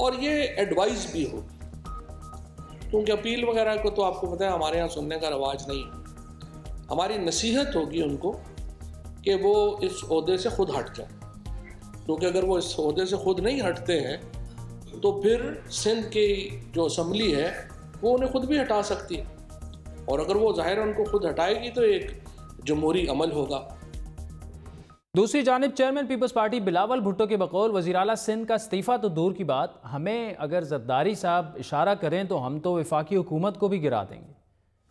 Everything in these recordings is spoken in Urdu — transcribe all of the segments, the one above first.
اور یہ ایڈوائز بھی ہو، کیونکہ اپیل وغیرہ کو تو آپ کو پتہ ہے ہمارے یہاں سننے کا رواج نہیں ہے. ہماری نصیحت ہوگی ان کو کہ وہ اس عہدے سے خود ہٹ جائیں، کیونکہ اگر وہ اس عہدے سے خود نہیں ہٹتے ہیں تو پھر سندھ کی جو اسمبلی ہے وہ انہیں خود بھی ہٹا سکتی ہے، اور اگر وہ ظاہر ان کو خود ہٹائے گی تو ایک جمہوری عمل ہوگا. دوسری جانب chairman Peoples Party Bilawal Bhutto کے بقول وزیر اعلیٰ سندھ کا استعفیٰ تو دور کی بات، ہمیں اگر زرداری صاحب اشارہ کریں تو ہم تو وفاقی حکومت کو بھی گرا دیں گے.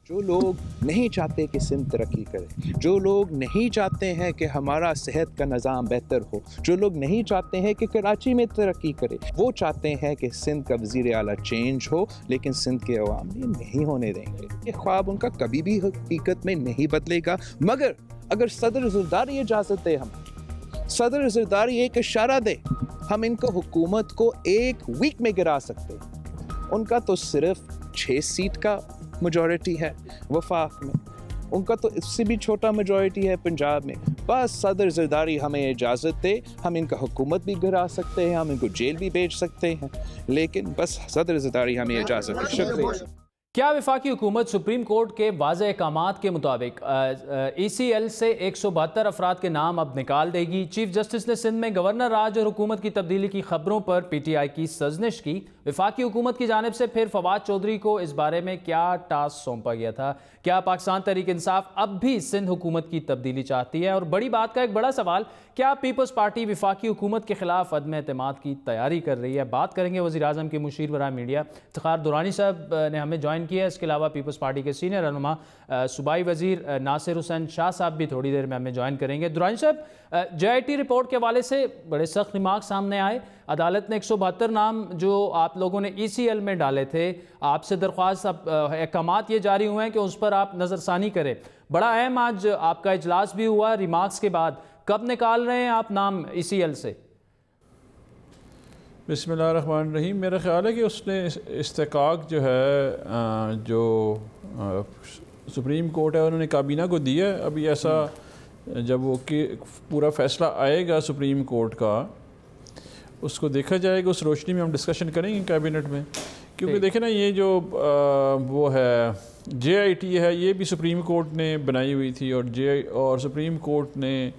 جو لوگ نہیں چاہتے کہ سندھ ترقی کرے، جو لوگ نہیں چاہتے ہیں کہ ہمارا صحت کا نظام بہتر ہو، جو لوگ نہیں چاہتے ہیں کہ کراچی میں ترقی کرے، وہ چاہتے ہیں کہ سندھ کا وزیر اعلیٰ چینج ہو، لیکن سندھ کے عوام یہ نہیں ہونے دیں گے. یہ خواب ان کا کبھی بھی حقیقت میں نہیں بدلے گا. مگر اگر صدر زرداری اجازت دے، صدر زرداری ایک اشارہ دے، ہم ان کو حکومت کو ایک ویک میں گرا سکتے ہیں. ان کا تو صرف 6 سیٹ کا میجورٹی ہے وفاق میں، ان کا تو اس سے بھی چھوٹا میجورٹی ہے پنجاب میں. بس صدر زرداری ہمیں اجازت دے، ہم ان کا حکومت بھی گرا سکتے ہیں، ہم ان کو جیل بھی بھیج سکتے ہیں، لیکن بس صدر زرداری ہمیں اجازت دے. شکریہ. کیا وفاقی حکومت سپریم کورٹ کے واضح احکامات کے مطابق ای سی ایل سے 172 افراد کے نام اب نکال دے گی؟ چیف جسٹس نے سندھ میں گورنر راج اور حکومت کی تبدیلی کی خبروں پر پی ٹی آئی کی سرزنش کی. وفاقی حکومت کی جانب سے پھر فواد چودھری کو اس بارے میں کیا ٹاسک سونپا گیا تھا؟ کیا پاکستان تحریک انصاف اب بھی سندھ حکومت کی تبدیلی چاہتی ہے؟ اور بڑی بات کا ایک بڑا سوال، کیا پیپلز پارٹی وفاقی حکومت کے خلاف عدم اعتماد کی تیاری کر رہی ہے؟ بات کریں گے وزیر اعظم کے مشیر برائے میڈیا افتخار درانی صاحب نے ہمیں جوائن کیا ہے. اس کے علاوہ پیپلز پارٹی کے سینئر رہنما صوبائی وزیر ناصر حسین شاہ صاحب بھی تھوڑی دیر میں ہمیں جوائن کریں گے. درانی صاحب، جے آئی ٹی رپورٹ کے حوالے سے بڑے سخت ریمارک سامنے آئے. عدالت نے 172 نام جو آپ لوگوں نے ای سی ایل میں ڈالے تھے، آپ سے درخواست، احکامات یہ جاری ہوئے ہیں کہ اس پر آپ نظر ثانی کریں. بڑا اہم آج آپ کا اجلاس بھی ہوا ریمارکس کے بعد، کب نکال رہے ہیں آپ نام ای سی ایل سے؟ بسم اللہ الرحمن الرحیم. میرا خیال ہے کہ اس نے استحقاق جو ہے جو سپریم کورٹ ہے انہوں نے کابینہ کو دیا ہے. ابھی ایسا جب وہ پورا فیصلہ آئے گا سپریم کورٹ کا، اس کو دیکھا جائے گا، اس روشنی میں ہم ڈسکشن کریں گے کیبنٹ میں. کیونکہ دیکھیں نا، یہ جو وہ ہے جے آئی ٹی ہے، یہ بھی سپریم کورٹ نے بنائی ہوئی تھی، اور سپریم کورٹ نے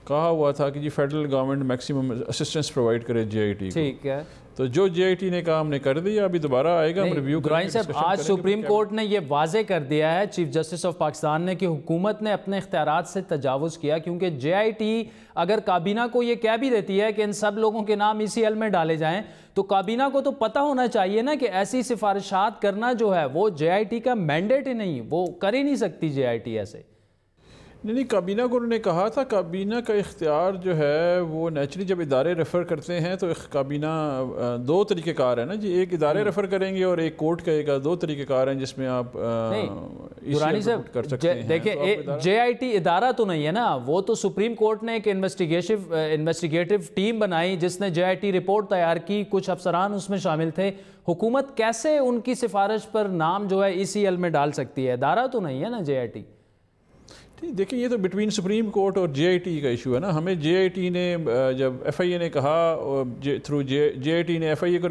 کہا ہوا تھا کہ جی federal government maximum assistance provide کرے جے آئی ٹی کو. ٹھیک ہے، تو جو جے آئی ٹی نے کہا ہم نے کر دیا، ابھی دوبارہ آئے گا، ہم ریویو کریں گے. آج سپریم کورٹ نے یہ واضح کر دیا ہے، چیف جسٹس آف پاکستان نے، کہ حکومت نے اپنے اختیارات سے تجاوز کیا، کیونکہ جے آئی ٹی اگر کابینہ کو یہ کہہ بھی دیتی ہے کہ ان سب لوگوں کے نام ای سی ایل میں ڈالے جائیں، تو کابینہ کو تو پتہ ہونا چاہیے نا کہ ایسی سفارشات کرنا جو ہے وہ جے آئی ٹی کا مینڈیٹ ہی نہیں، وہ کر ہی نہیں سکتی جے آئی ٹی ایسے. نہیں، کابینہ کو انہوں نے کہا تھا. کابینہ کا اختیار جو ہے وہ نیچرلی جب ادارے ریفر کرتے ہیں تو کابینہ 2 طریقہ کار ہے نا جی. ایک ادارے ریفر کریں گے اور ایک کورٹ کہے گا. 2 طریقہ کار ہیں جس میں آپ کر سکتے ہیں. دیکھیں، جے آئی ٹی ادارہ تو نہیں ہے نا، وہ تو سپریم کورٹ نے ایک انویسٹیگیٹو ٹیم بنائی جس نے جے آئی ٹی رپورٹ تیار کی، کچھ افسران اس میں شامل تھے. حکومت کیسے ان کی سفارش پر نام جو ہے ای سی ایل میں ڈال سکتی ہے؟ ادارہ تو نہیں ہے نا جے آئی ٹی. دیکھیں، یہ تو بٹوین سپریم کورٹ اور جے آئی ٹی کا ایشو ہے نا. ہمیں جے آئی ٹی نے جب ایف آئی اے نے کہا، تھرو جے آئی ٹی نے ایف آئی اے کو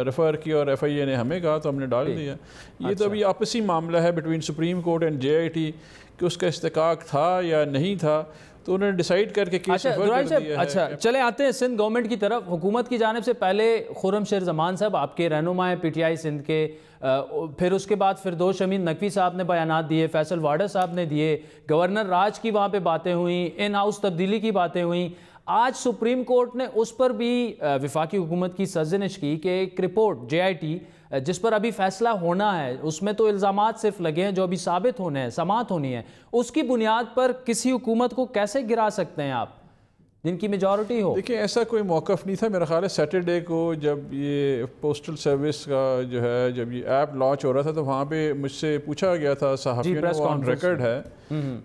ریفر کیا اور ایف آئی اے نے ہمیں کہا تو ہم نے ڈال دیا. یہ تو ابھی آپسی معاملہ ہے between supreme court and J I T کہ اس کا استحقاق تھا یا نہیں تھا، تو انہوں نے ڈیسائیڈ کر کے کیس ریفر کر دیا ہے. اچھا، چلے آتے ہیں سندھ گورنمنٹ کی طرف. حکومت کی جانب سے پہلے خرم شیر زمان صاحب آپ کے رہنما ہیں پی ٹی آئی سندھ کے، پھر اس کے بعد فردوس امین نقوی صاحب نے بیانات دیے، فیصل واڈر صاحب نے دیے، گورنر راج کی وہاں پہ باتیں ہوئیں، ان ہاؤس تبدیلی کی باتیں ہوئیں. آج سپریم کورٹ نے اس پر بھی وفاقی حکومت کی سرزنش کی کہ ایک رپورٹ جے آئی ٹی جس پر ابھی فیصلہ ہونا ہے، اس میں تو الزامات صرف لگے ہیں جو ابھی ثابت ہونے ہیں، سماعت ہونی ہے، اس کی بنیاد پر کسی حکومت کو کیسے گرا سکتے ہیں آپ جن کی میجورٹی ہو؟ دیکھیں، ایسا کوئی موقف نہیں تھا. میرا خیال ہے سیٹرڈے کو جب یہ پوسٹل سروس کا جو ہے جب یہ ایپ لانچ ہو رہا تھا تو وہاں پہ مجھ سے پوچھا گیا تھا صحافیوں نے، آن ریکارڈ ہے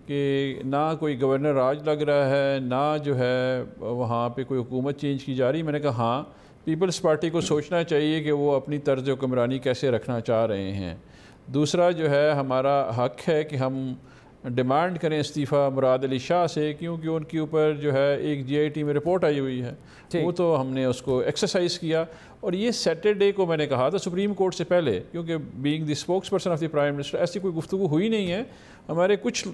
کہ نہ کوئی گورنر راج لگ رہا ہے، نہ جو ہے وہاں پہ کوئی حکومت چینج کی جا رہی. میں نے کہا ہاں، پیپلز پارٹی کو سوچنا چاہیے کہ وہ اپنی طرز حکمرانی کیسے رکھنا چاہ رہے ہیں. دوسرا جو ہے ہمارا حق ہے کہ ہم ڈیمانڈ کریں استعفیٰ مراد علی شاہ سے، کیونکہ ان کے اوپر جو ہے ایک GIT میں رپورٹ آئی ہوئی ہے، وہ تو ہم نے اس کو ایکسرسائز کیا. اور یہ سیٹرڈے کو میں نے کہا تھا سپریم کورٹ سے پہلے، کیونکہ being the spokes person of the prime minister ایسی کوئی گفتگو ہوئی نہیں ہے. ہمارے کچھ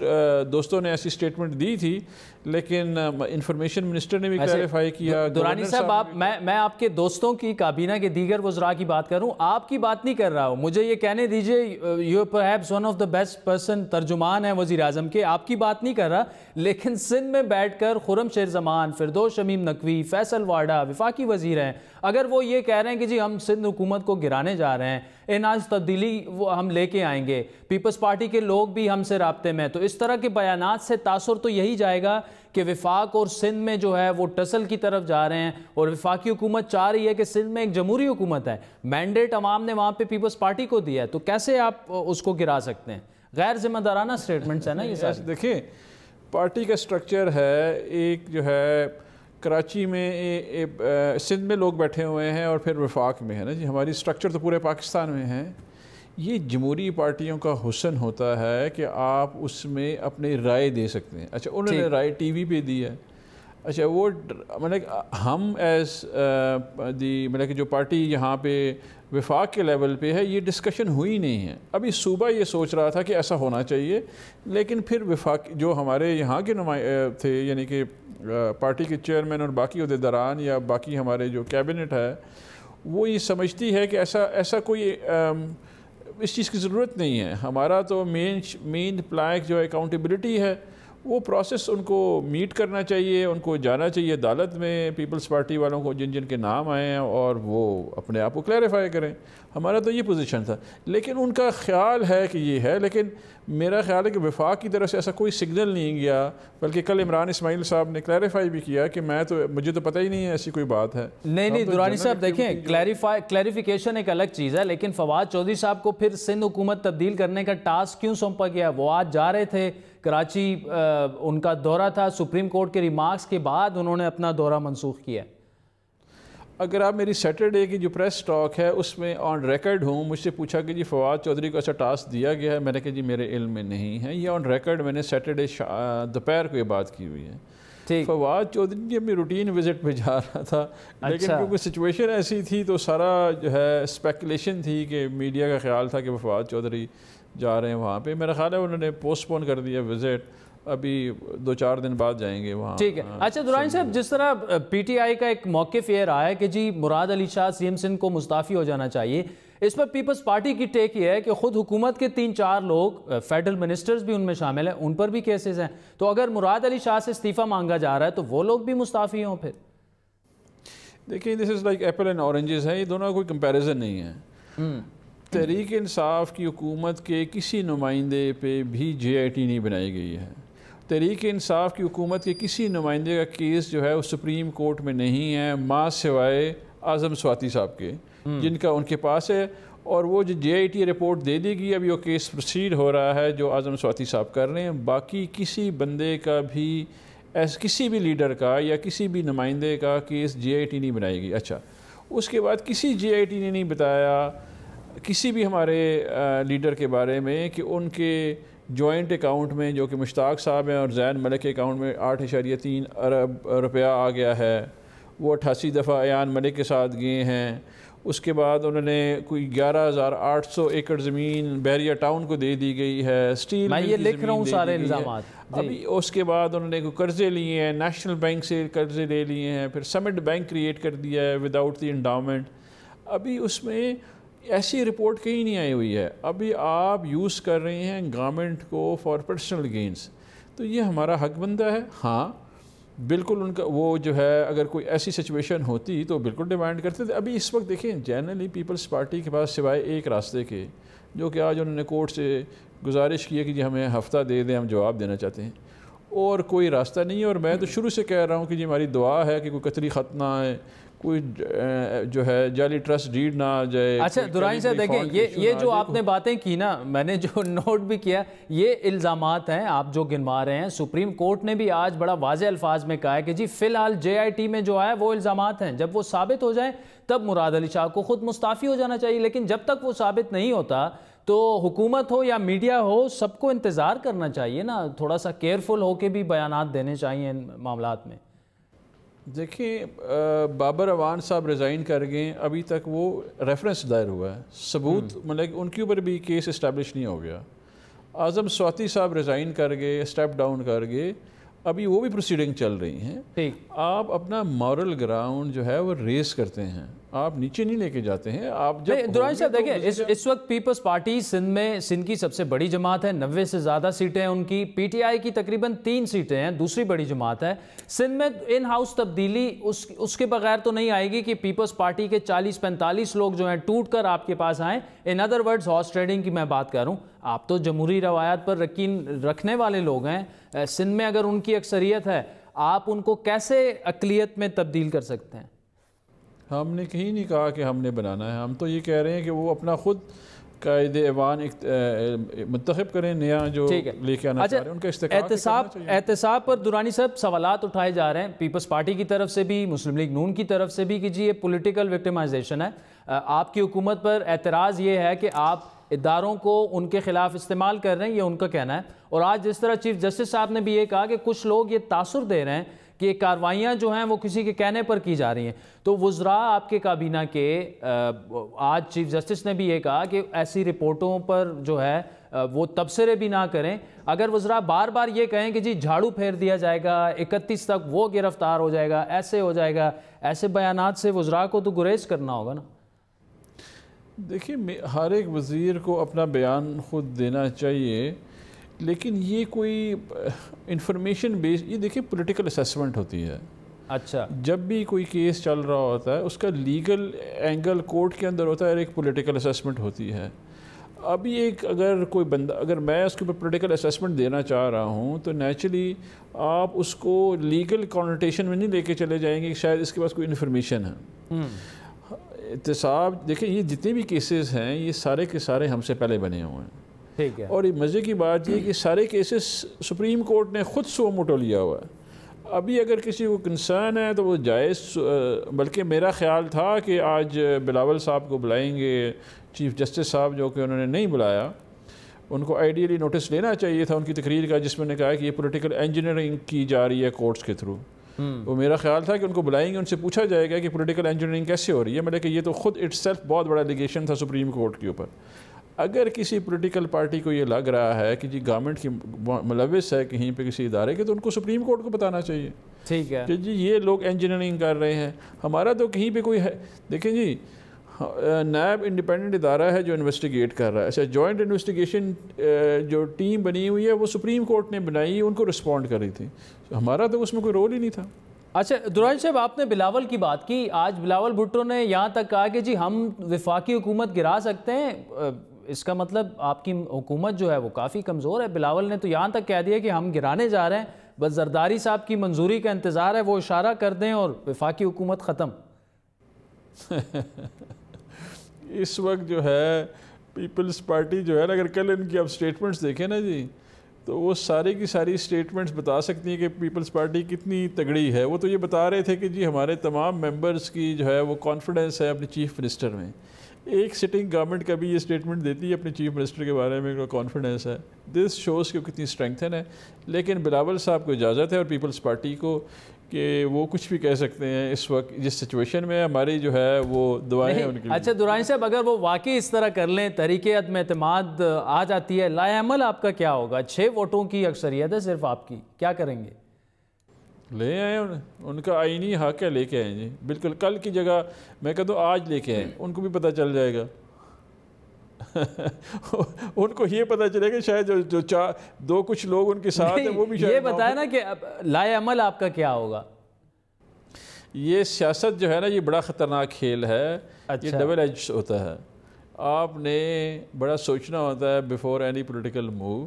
دوستوں نے ایسی سٹیٹمنٹ دی تھی، لیکن انفارمیشن منسٹر نے بھی کلیریفائی کیا. درانی صاحب میں آپ کے دوستوں کی کابینہ کے دیگر وزراء کی بات کر رہا ہوں، آپ کی بات نہیں کر رہا ہوں. مجھے یہ کہنے دیجئے you perhaps one of the best person, ترجمان ہیں وزیر اعظم کے، آپ کی بات نہیں کر رہا. لیکن سندھ میں بیٹھ کر خرم شیر زمان، فردوس شمیم نقوی، فیصل واڈا وفاقی وزیر ہیں، اگر وہ یہ کہہ رہے ہیں کہ جی ہم سندھ حکومت کو گرانے جا رہے ہیں، اناج تبدیلی وہ ہم لے کے آئیں گے، پیپلز پارٹی کے لوگ بھی ہم سے رابطے میں، تو اس طرح کے بیانات سے تاثر تو یہی جائے گا کہ وفاق اور سندھ میں جو ہے وہ ٹسل کی طرف جا رہے ہیں، اور وفاقی حکومت چاہ رہی ہے کہ سندھ میں ایک جمہوری حکومت ہے، مینڈیٹ عوام نے وہاں پہ پیپلز پارٹی کو دیا ہے، تو کیسے آپ اس کو گرا سکتے ہیں؟ غیر ذمہ دارانہ سٹیٹمنٹس ہیں نا یہ سارے. دیکھیں پارٹی کا سٹرکچر ہے، ایک جو ہے کراچی میں سندھ میں لوگ بیٹھے ہوئے ہیں اور پھر وفاق میں ہے نا جی. ہماری سٹرکچر تو پورے پاکستان میں ہے. یہ جمہوری پارٹیوں کا حسن ہوتا ہے کہ آپ اس میں اپنی رائے دے سکتے ہیں. اچھا انہوں نے رائے ٹی وی پہ دی ہے. اچھا وہ مطلب ہم ایز دی مطلب کہ جو پارٹی یہاں پہ وفاق کے لیول پہ ہے، یہ ڈسکشن ہوئی نہیں ہے. ابھی صوبہ یہ سوچ رہا تھا کہ ایسا ہونا چاہیے، لیکن پھر وفاق جو ہمارے یہاں کے تھے، یعنی کہ پارٹی کے چیئرمین اور باقی عہدیداران یا باقی ہمارے جو کیبنٹ ہے، وہ یہ سمجھتی ہے کہ ایسا کوئی اس چیز کی ضرورت نہیں ہے. ہمارا تو مین پلانک جو اکاؤنٹیبلٹی ہے، وہ پروسیس ان کو میٹ کرنا چاہیے، ان کو جانا چاہیے عدالت میں پیپلز پارٹی والوں کو جن کے نام آئے ہیں، اور وہ اپنے آپ کو کلیریفائی کریں. ہمارا تو یہ پوزیشن تھا، لیکن ان کا خیال ہے کہ یہ ہے. لیکن میرا خیال ہے کہ وفاق کی طرف سے ایسا کوئی سگنل نہیں گیا، بلکہ کل عمران اسماعیل صاحب نے کلیریفائی بھی کیا کہ مجھے تو پتہ ہی نہیں ہے ایسی کوئی بات ہے. نہیں درانی صاحب دیکھیں، کلیریفیکیشن ایک الگ چیز ہے، لیکن فواد چودھری صاحب کو پھر سندھ حکومت تبدیل کرنے کا ٹاسک کیوں سونپا گیا؟ وہ آج جا رہے تھے کراچی، ان کا دورہ تھا، سپریم کورٹ کے ریمارکس کے بعد انہوں نے اپنا دورہ منسوخ کیا. اگر آپ میری سیٹرڈے کی جو پریس ٹاک ہے اس میں آن ریکارڈ ہوں، مجھ سے پوچھا کہ جی فواد چودھری کو ایسا ٹاسک دیا گیا ہے، میں نے کہا جی میرے علم میں نہیں ہے. یہ آن ریکارڈ میں نے سیٹرڈے دوپہر کو یہ بات کی ہوئی ہے. فواد چودھری جی اپنی روٹین وزٹ پہ جا رہا تھا، لیکن کیونکہ سچویشن ایسی تھی تو سارا جو ہے اسپیکولیشن تھی کہ میڈیا کا خیال تھا کہ فواد چودھری جا رہے ہیں وہاں پہ. میرا خیال ہے انہوں نے پوسٹ پون کر دیا وزٹ، ابھی 2-4 دن بعد جائیں گے وہاں. ٹھیک ہے. اچھا درانی صاحب، جس طرح PTI کا ایک موقف یہ رہا ہے کہ جی مراد علی شاہ CM سندھ کو مستعفی ہو جانا چاہیے، اس پر پیپلز پارٹی کی ٹیک یہ ہے کہ خود حکومت کے 3-4 لوگ فیڈرل منسٹرز بھی ان میں شامل ہیں، ان پر بھی کیسز ہیں، تو اگر مراد علی شاہ سے استعفیٰ مانگا جا رہا ہے تو وہ لوگ بھی مستعفی ہوں پھر؟ دیکھیں this is like apple and oranges ہے، یہ دونوں کا کوئی کمپیریزن نہیں ہے. تحریک انصاف کی حکومت کے کسی نمائندے پہ بھی JIT نہیں بنائی گئی ہے. تحریک انصاف کی حکومت کے کسی نمائندے کا کیس جو ہے وہ سپریم کورٹ میں نہیں ہے، ماں سوائے اعظم سواتی صاحب کے، جن کا ان کے پاس ہے. اور وہ جو JIT رپورٹ دے دی گئی، ابھی وہ کیس پروسیڈ ہو رہا ہے جو اعظم سواتی صاحب کر رہے ہیں. باقی کسی بندے کا بھی کسی بھی لیڈر کا یا کسی بھی نمائندے کا کیس JIT نہیں بنائی گئی. اچھا اس کے بعد کسی JIT نے نہیں بتایا کسی بھی ہمارے لیڈر کے بارے میں کہ ان کے جوائنٹ اکاؤنٹ میں جو کہ مشتاق صاحب ہیں اور زین ملک کے اکاؤنٹ میں 8.3 ارب روپیہ آ گیا ہے، وہ 88 دفعہ ایان ملک کے ساتھ گئے ہیں. اس کے بعد انہوں نے کوئی 11,800 ایکڑ زمین بحریہ ٹاؤن کو دے دی گئی ہے، اسٹیل میں یہ لکھ رہا ہوں سارے الزامات. ابھی اس کے بعد انہوں نے کوئی قرضے لیے ہیں، نیشنل بینک سے قرضے لے لیے ہیں، پھر سمٹ بینک کریٹ کر دیا ہے وداؤٹ دی انڈاؤمنٹ. ابھی اس میں ایسی رپورٹ کہیں نہیں آئی ہوئی ہے. ابھی آپ یوز کر رہے ہیں گورنمنٹ کو فار پرسنل گینز، تو یہ ہمارا حق بندہ ہے. ہاں بالکل ان کا وہ جو ہے اگر کوئی ایسی سچویشن ہوتی تو بالکل ڈیمانڈ کرتے تھے. ابھی اس وقت دیکھیں جنرلی پیپلز پارٹی کے پاس سوائے ایک راستے کے، جو کہ آج انہوں نے کورٹ سے گزارش کی ہے کہ جی ہمیں ہفتہ دے دیں، ہم جواب دینا چاہتے ہیں، اور کوئی راستہ نہیں ہے. اور میں تو شروع سے کہہ رہا ہوں کہ جی ہماری دعا ہے کہ کوئی قطری خط نہ آئے، کوئی جو ہے جعلی ٹرسٹ ڈیڈ نہ آ جائے. اچھا درانی صاحب دیکھیں، یہ جو آپ نے باتیں کی نا، میں نے جو نوٹ بھی کیا، یہ الزامات ہیں آپ جو گنوا رہے ہیں. سپریم کورٹ نے بھی آج بڑا واضح الفاظ میں کہا ہے کہ جی فی الحال JIT میں جو آیا وہ الزامات ہیں، جب وہ ثابت ہو جائیں تب مراد علی شاہ کو خود مستعفی ہو جانا چاہیے. لیکن جب تک وہ ثابت نہیں ہوتا تو حکومت ہو یا میڈیا ہو سب کو انتظار کرنا چاہیے نا, تھوڑا سا کیئرفل ہو کے بھی بیانات دینے چاہیے ان معاملات میں. دیکھیں بابر اوان صاحب ریزائن کر گئے, ابھی تک وہ ریفرنس دائر ہوا ہے, ثبوت مطلب ان کے اوپر بھی کیس اسٹیبلش نہیں ہو گیا. اعظم سواتی صاحب ریزائن کر گئے, اسٹیپ ڈاؤن کر گئے, ابھی وہ بھی پروسیڈنگ چل رہی ہیں. آپ اپنا مورل گراؤنڈ جو ہے وہ ریز کرتے ہیں, آپ نیچے نہیں لے کے جاتے ہیں. آپ جب درانی صاحب دیکھیں اس وقت پیپلز پارٹی سندھ میں, سندھ کی سب سے بڑی جماعت ہے, 90 سے زیادہ سیٹیں ہیں ان کی. پی ٹی آئی کی تقریباً 3 سیٹیں ہیں, دوسری بڑی جماعت ہے. سندھ میں ان ہاؤس تبدیلی اس کے بغیر تو نہیں آئے گی کہ پیپلز پارٹی کے 40-45 لوگ جو ہیں ٹوٹ کر آپ کے پاس آئیں. In other words horse trading کی میں بات کروں, آپ تو جمہوری روایات پر یقین رکھنے والے لوگ ہیں. سندھ میں اگر ان کی اکثریت ہے, آپ ان کو کیسے اقلیت میں تبدیل کر سکتے ہیں؟ ہم نے کہیں نہیں کہا کہ ہم نے بنانا ہے, ہم تو یہ کہہ رہے ہیں کہ وہ اپنا خود قائد ایوان منتخب کریں نیا جو لے کے آنا چاہ رہے ہیں, ان کا استحقاق. احتساب پر درانی صاحب سوالات اٹھائے جا رہے ہیں پیپلز پارٹی کی طرف سے بھی, مسلم لیگ نون کی طرف سے بھی, کہ جی یہ پولیٹیکل وکٹمائزیشن ہے. آپ کی حکومت پر اعتراض یہ ہے کہ آپ اداروں کو ان کے خلاف استعمال کر رہے ہیں, یہ ان کا کہنا ہے. اور آج جس طرح چیف جسٹس صاحب نے بھی یہ کہا کہ کچھ لوگ یہ تاثر دے رہے ہیں کہ یہ کارروائیاں جو ہیں وہ کسی کے کہنے پر کی جا رہی ہیں. تو وزراء آپ کے کابینہ کے آج چیف جسٹس نے بھی یہ کہا کہ ایسی رپورٹوں پر جو ہے وہ تبصرے بھی نہ کریں. اگر وزراء بار بار یہ کہیں کہ جی جھاڑو پھیر دیا جائے گا, 31 تک وہ گرفتار ہو جائے گا, ایسے ہو جائے گا, ایسے بیانات سے وزراء کو تو گریز کرنا ہوگا نا. دیکھیں ہر ایک وزیر کو اپنا بیان خود دینا چاہیے, لیکن یہ کوئی انفارمیشن بیس, یہ دیکھیں پولیٹیکل اسیسمنٹ ہوتی ہے. اچھا, جب بھی کوئی کیس چل رہا ہوتا ہے اس کا لیگل اینگل کورٹ کے اندر ہوتا ہے اور ایک پولیٹیکل اسیسمنٹ ہوتی ہے. ابھی ایک اگر کوئی بندہ, اگر میں اس کے اوپر پولیٹیکل اسیسمنٹ دینا چاہ رہا ہوں تو نیچرلی آپ اس کو لیگل کانوٹیشن میں نہیں لے کے چلے جائیں گے کہ شاید اس کے پاس کوئی انفارمیشن ہے. احتساب دیکھیں یہ جتنے بھی کیسز ہیں یہ سارے کے سارے ہم سے پہلے بنے ہوئے ہیں. ٹھیک ہے, اور یہ مزے کی بات یہ کہ سارے کیسز سپریم کورٹ نے خود سو موٹو لیا ہوا ہے. ابھی اگر کسی کو کنسرن ہے تو وہ جائز, بلکہ میرا خیال تھا کہ آج بلاول صاحب کو بلائیں گے, چیف جسٹس صاحب جو کہ انہوں نے نہیں بلایا, ان کو آئیڈیلی نوٹس لینا چاہیے تھا ان کی تقریر کا جس میں نے کہا کہ یہ پولیٹیکل انجینئرنگ کی جا رہی ہے کورٹس کے تھرو. وہ میرا خیال تھا کہ ان کو بلائیں گے, ان سے پوچھا جائے گا کہ پولیٹیکل انجینئرنگ کیسے ہو رہی ہے. مطلب کہ یہ تو خود اٹ سیلف بہت بڑا لیگیشن تھا سپریم کورٹ کے اوپر. اگر کسی پولیٹیکل پارٹی کو یہ لگ رہا ہے کہ جی گورنمنٹ کی ملوث ہے کہیں پہ کسی ادارے کے, تو ان کو سپریم کورٹ کو بتانا چاہیے. ٹھیک ہے, کہ جی یہ لوگ انجینئرنگ کر رہے ہیں. ہمارا تو کہیں پہ کوئی ہے, دیکھیں جی نیب انڈیپینڈنٹ ادارہ ہے جو انویسٹیگیٹ کر رہا ہے. ایسا جوائنٹ انویسٹیگیشن جو ٹیم بنی ہوئی ہے وہ سپریم کورٹ نے بنائی, ان کو رسپونڈ کر رہی تھی. ہمارا تو اس میں کوئی رول ہی نہیں تھا. اچھا درانی صاحب, آپ نے بلاول کی بات کی. آج بلاول بھٹو نے یہاں تک کہا کہ جی ہم وفاقی حکومت گرا سکتے ہیں. اس کا مطلب آپ کی حکومت جو ہے وہ کافی کمزور ہے. بلاول نے تو یہاں تک کہہ دیا کہ ہم گرانے جا رہے ہیں, بس زرداری صاحب کی منظوری کا انتظار ہے, وہ اشارہ کر دیں اور وفاقی حکومت ختم. اس وقت جو ہے پیپلز پارٹی جو ہے نا, اگر کل ان کی آپ سٹیٹمنٹس دیکھیں نا جی, تو وہ سارے کی ساری سٹیٹمنٹس بتا سکتی ہیں کہ پیپلز پارٹی کتنی تگڑی ہے. وہ تو یہ بتا رہے تھے کہ جی ہمارے تمام ممبرز کی جو ہے وہ کانفیڈنس ہے اپنے چیف منسٹر میں. ایک سٹنگ گورنمنٹ کا بھی یہ سٹیٹمنٹ دیتی ہے اپنے چیف منسٹر کے بارے میں کانفیڈنس ہے. دس شوز کہ کتنی اسٹرینگتھن ہے. لیکن بلاول صاحب کو اجازت ہے اور پیپلز پارٹی کو کہ وہ کچھ بھی کہہ سکتے ہیں اس وقت جس سچویشن میں. ہماری جو ہے وہ دعائیں ہیں ان کے لیے. اچھا درانی صاحب, اگر وہ واقعی اس طرح کر لیں, تحریک عدم اعتماد آ جاتی ہے, لائے عمل آپ کا کیا ہوگا؟ 6 ووٹوں کی اکثریت ہے صرف آپ کی, کیا کریں گے؟ لے آئیں, ان کا آئینی حق ہے, لے کے آئیں جی. بالکل کل کی جگہ میں کہتا ہوں آج لے کے آئیں, ان کو بھی پتہ چل جائے گا. ان کو یہ پتہ چلے گا شاید جو دو کچھ لوگ ان کے ساتھ ہیں وہ بھی شاید. یہ بتائیں نا کہ لائے عمل آپ کا کیا ہوگا؟ یہ سیاست جو ہے نا یہ بڑا خطرناک کھیل ہے. یہ ڈبل ایج ہوتا ہے. آپ نے بڑا سوچنا ہوتا ہے بیفور اینی پولیٹیکل موو.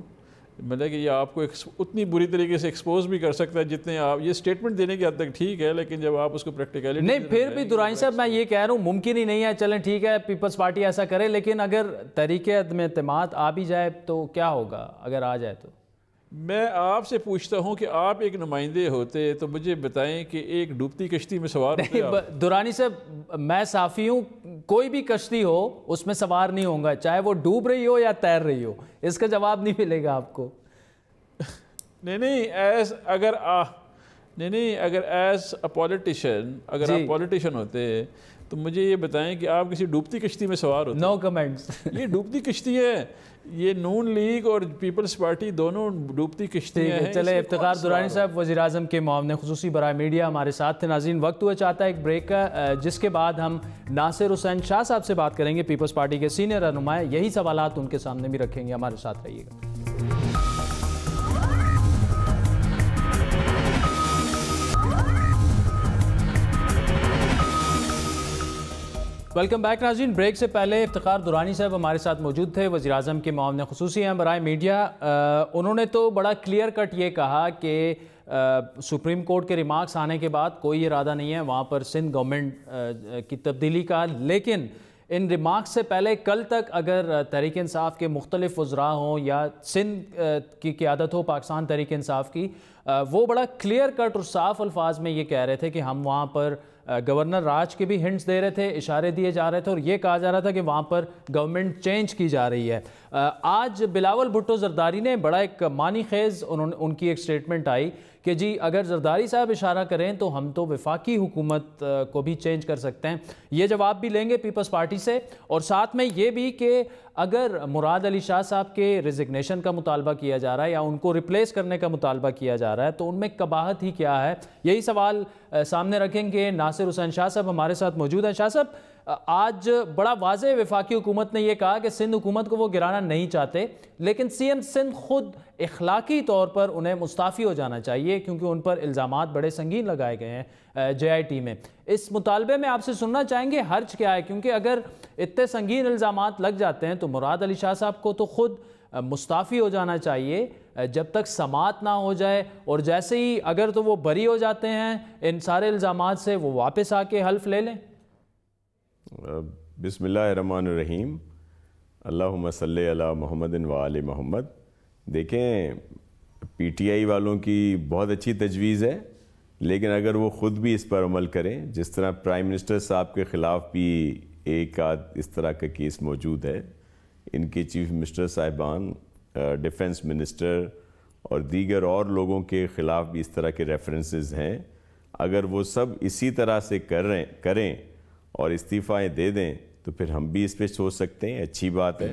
مطلب کہ یہ آپ کو اتنی بری طریقے سے ایکسپوز بھی کر سکتا ہے جتنے آپ یہ سٹیٹمنٹ دینے کی حد تک ٹھیک ہے, لیکن جب آپ اس کو پریکٹیکلی نہیں, پھر بھی درانی صاحب میں یہ کہہ رہا ہوں ممکن ہی نہیں ہے. چلیں ٹھیک ہے پیپلز پارٹی ایسا کرے, لیکن اگر تحریک عدم اعتماد آ بھی جائے تو کیا ہوگا اگر آ جائے تو؟ میں آپ سے پوچھتا ہوں کہ آپ ایک نمائندے ہوتے تو مجھے بتائیں کہ ایک ڈوبتی کشتی میں سوار ہوتے. درانی صاحب میں صحافی ہوں, کوئی بھی کشتی ہو اس میں سوار نہیں ہوں گا, چاہے وہ ڈوب رہی ہو یا تیر رہی ہو. اس کا جواب نہیں ملے گا آپ کو. نہیں اگر ایز اے پولیٹیشین, اگر آپ پولیٹیشین ہوتے تو مجھے یہ بتائیں کہ آپ کسی ڈوبتی کشتی میں سوار ہوتے. نو کمنٹس. یہ ڈوبتی کشتی ہے, یہ نون لیگ اور پیپلز پارٹی دونوں ڈوبتی کشتی ہیں. چلے, افتخار درانی صاحب وزیر اعظم کے معاون خصوصی برائے میڈیا ہمارے ساتھ تھے. ناظرین, وقت ہوا چاہتا ہے ایک بریک کا, جس کے بعد ہم ناصر حسین شاہ صاحب سے بات کریں گے, پیپلز پارٹی کے سینئر رہنما. یہی سوالات ان کے سامنے بھی رکھیں گے. ہمارے ساتھ رہیے گا. ویلکم بیک ناظرین. بریک سے پہلے افتخار درانی صاحب ہمارے ساتھ موجود تھے, وزیر اعظم کے معاون خصوصی ہیں برائے میڈیا. انہوں نے تو بڑا کلیئر کٹ یہ کہا کہ سپریم کورٹ کے ریمارکس آنے کے بعد کوئی ارادہ نہیں ہے وہاں پر سندھ گورنمنٹ کی تبدیلی کا, لیکن ان ریمارکس سے پہلے کل تک اگر تحریک انصاف کے مختلف وزراء ہوں یا سندھ کی قیادت ہو پاکستان تحریک انصاف کی, وہ بڑا کلیئر کٹ اور صاف الفاظ میں یہ کہہ رہے تھے کہ ہم وہاں پر گورنر راج کے بھی ہنٹس دے رہے تھے, اشارے دیے جا رہے تھے, اور یہ کہا جا رہا تھا کہ وہاں پر گورنمنٹ چینج کی جا رہی ہے. آج بلاول بھٹو زرداری نے بڑا ایک معنی خیز ان کی ایک سٹیٹمنٹ آئی کہ جی اگر زرداری صاحب اشارہ کریں تو ہم تو وفاقی حکومت کو بھی چینج کر سکتے ہیں. یہ جواب بھی لیں گے پیپلز پارٹی سے, اور ساتھ میں یہ بھی کہ اگر مراد علی شاہ صاحب کے ریزگنیشن کا مطالبہ کیا جا رہا ہے یا ان کو ریپلیس کرنے کا مطالبہ کیا جا رہا ہے تو ان میں قباحت ہی کیا ہے. یہی سوال سامنے رکھیں گے. ناصر حسین شاہ صاحب ہمارے ساتھ موجود ہیں. شاہ صاحب, آج بڑا واضح وفاقی حکومت نے یہ کہا کہ سندھ حکومت کو وہ گرانا نہیں چاہتے, لیکن سی ایم سندھ خود اخلاقی طور پر انہیں مستعفی ہو جانا چاہیے کیونکہ ان پر الزامات بڑے سنگین لگائے گئے ہیں جے آئی ٹی میں. اس مطالبے میں آپ سے سننا چاہیں گے حرج کیا ہے, کیونکہ اگر اتنے سنگین الزامات لگ جاتے ہیں تو مراد علی شاہ صاحب کو تو خود مستعفی ہو جانا چاہیے جب تک سماعت نہ ہو جائے, اور جیسے ہی اگر تو وہ بری ہو جاتے ہیں ان سارے الزامات سے, وہ واپس آ کے حلف لے لیں. بسم اللہ الرحمن الرحیم. اللہم صلی علی محمد و آل محمد. دیکھیں, پی ٹی آئی والوں کی بہت اچھی تجویز ہے, لیکن اگر وہ خود بھی اس پر عمل کریں, جس طرح پرائم منسٹر صاحب کے خلاف بھی ایک آدھ اس طرح کا کیس موجود ہے, ان کے چیف منسٹر صاحبان, ڈیفنس منسٹر اور دیگر اور لوگوں کے خلاف بھی اس طرح کے ریفرنسز ہیں, اگر وہ سب اسی طرح سے کریں اور استعفائیں دے دیں تو پھر ہم بھی اس پہ سوچ سکتے ہیں, اچھی بات ہے.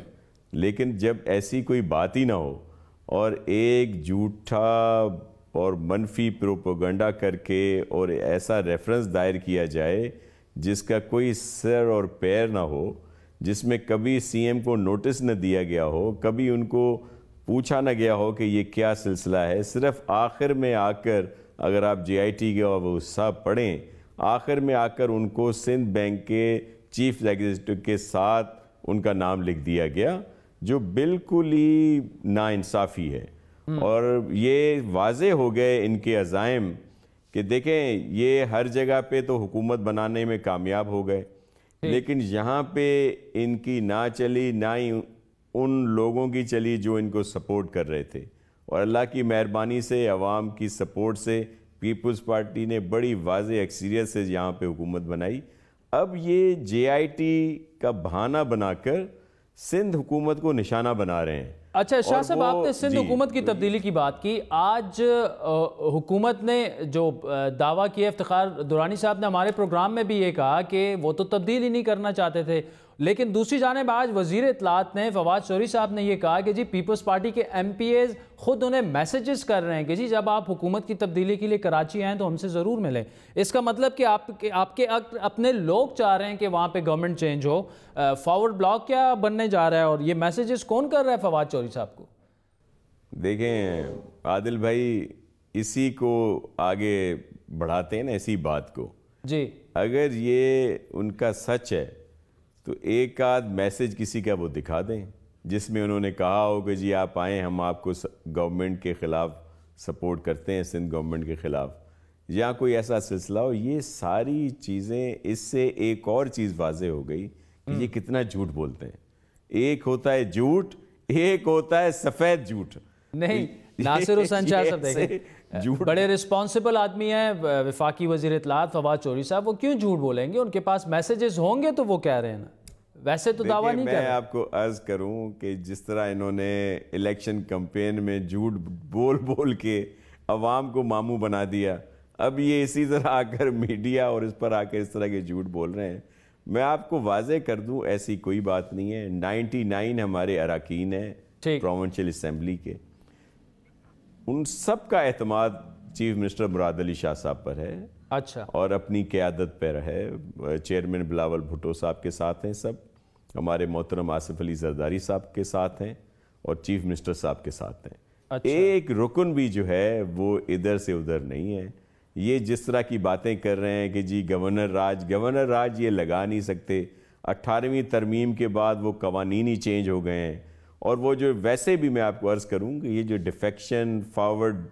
لیکن جب ایسی کوئی بات ہی نہ ہو اور ایک جھوٹا اور منفی پروپیگنڈا کر کے اور ایسا ریفرنس دائر کیا جائے جس کا کوئی سر اور پیر نہ ہو, جس میں کبھی سی ایم کو نوٹس نہ دیا گیا ہو, کبھی ان کو پوچھا نہ گیا ہو کہ یہ کیا سلسلہ ہے, صرف آخر میں آ کر, اگر آپ جے آئی ٹی کے وہ صاحب پڑھیں, آخر میں آ کر ان کو سندھ بینک کے چیف ایگزیکٹو کے ساتھ ان کا نام لکھ دیا گیا, جو بالکل ہی ناانصافی ہے. اور یہ واضح ہو گئے ان کے عزائم کہ دیکھیں یہ ہر جگہ پہ تو حکومت بنانے میں کامیاب ہو گئے, لیکن یہاں پہ ان کی نہ چلی, نہ ہی ان لوگوں کی چلی جو ان کو سپورٹ کر رہے تھے. اور اللہ کی مہربانی سے, عوام کی سپورٹ سے پیپلز پارٹی نے بڑی واضح اکثریت سے یہاں پہ حکومت بنائی. اب یہ جے آئی ٹی کا بہانہ بنا کر سندھ حکومت کو نشانہ بنا رہے ہیں. اچھا شاہ صاحب, آپ نے سندھ حکومت کی تبدیلی کی بات کی. آج حکومت نے جو دعویٰ کیا, افتخار درانی صاحب نے ہمارے پروگرام میں بھی یہ کہا کہ وہ تو تبدیلی نہیں کرنا چاہتے تھے, لیکن دوسری جانب آج وزیر اطلاعات نے, فواد چوہدری صاحب نے یہ کہا کہ جی پیپلز پارٹی کے ایم پی ایز خود انہیں میسیجز کر رہے ہیں کہ جی جب آپ حکومت کی تبدیلی کے لیے کراچی آئیں تو ہم سے ضرور ملیں. اس کا مطلب کہ آپ کے اپنے لوگ چاہ رہے ہیں کہ وہاں پہ گورنمنٹ چینج ہو. فارورڈ بلاک کیا بننے جا رہا ہے, اور یہ میسیجز کون کر رہا ہے فواد چوہدری صاحب کو؟ دیکھیں عادل بھائی, اسی کو آگے بڑھاتے ہیں نا, اسی بات کو. جی, اگر یہ ان کا سچ ہے تو ایک آدھ میسیج کسی کا وہ دکھا دیں جس میں انہوں نے کہا ہو کہ جی آپ آئیں, ہم آپ کو گورنمنٹ کے خلاف سپورٹ کرتے ہیں, سندھ گورنمنٹ کے خلاف, یا کوئی ایسا سلسلہ ہو. یہ ساری چیزیں, اس سے ایک اور چیز واضح ہو گئی کہ یہ کتنا جھوٹ بولتے ہیں. ایک ہوتا ہے جھوٹ, ایک ہوتا ہے سفید جھوٹ. نہیں ناصر حسین شاہ صاحب دیکھیں, بڑے رسپانسبل آدمی ہیں وفاقی وزیر اطلاعات فواد چودھری صاحب، وہ کیوں جھوٹ بولیں گے؟ ان کے پاس میسیجز ہوں گے تو وہ کہہ رہے ہیں نا، ویسے تو دعویٰ نہیں کر رہے۔ میں آپ کو عرض کروں کہ جس طرح انہوں نے الیکشن کمپین میں جھوٹ بول بول کے عوام کو ماموں بنا دیا، اب یہ اسی طرح آ کر میڈیا اور اس پر آ کر اس طرح کے جھوٹ بول رہے ہیں۔ میں آپ کو واضح کر دوں ایسی کوئی بات نہیں ہے۔ 99 ہمارے اراکین ہیں پروونشل اسمبلی کے، ان سب کا اعتماد چیف منسٹر مراد علی شاہ صاحب پر ہے، اچھا، اور اپنی قیادت پر ہے۔ چیئرمین بلاول بھٹو صاحب کے ساتھ ہیں، سب ہمارے محترم آصف علی زرداری صاحب کے ساتھ ہیں، اور چیف منسٹر صاحب کے ساتھ ہیں۔ ایک رکن بھی جو ہے وہ ادھر سے ادھر نہیں ہے۔ یہ جس طرح کی باتیں کر رہے ہیں کہ جی گورنر راج یہ لگا نہیں سکتے، 18ویں ترمیم کے بعد وہ قوانین ہی چینج ہو گئے ہیں، اور وہ جو ویسے بھی میں آپ کو عرض کروں کہ یہ جو ڈیفیکشن فارورڈ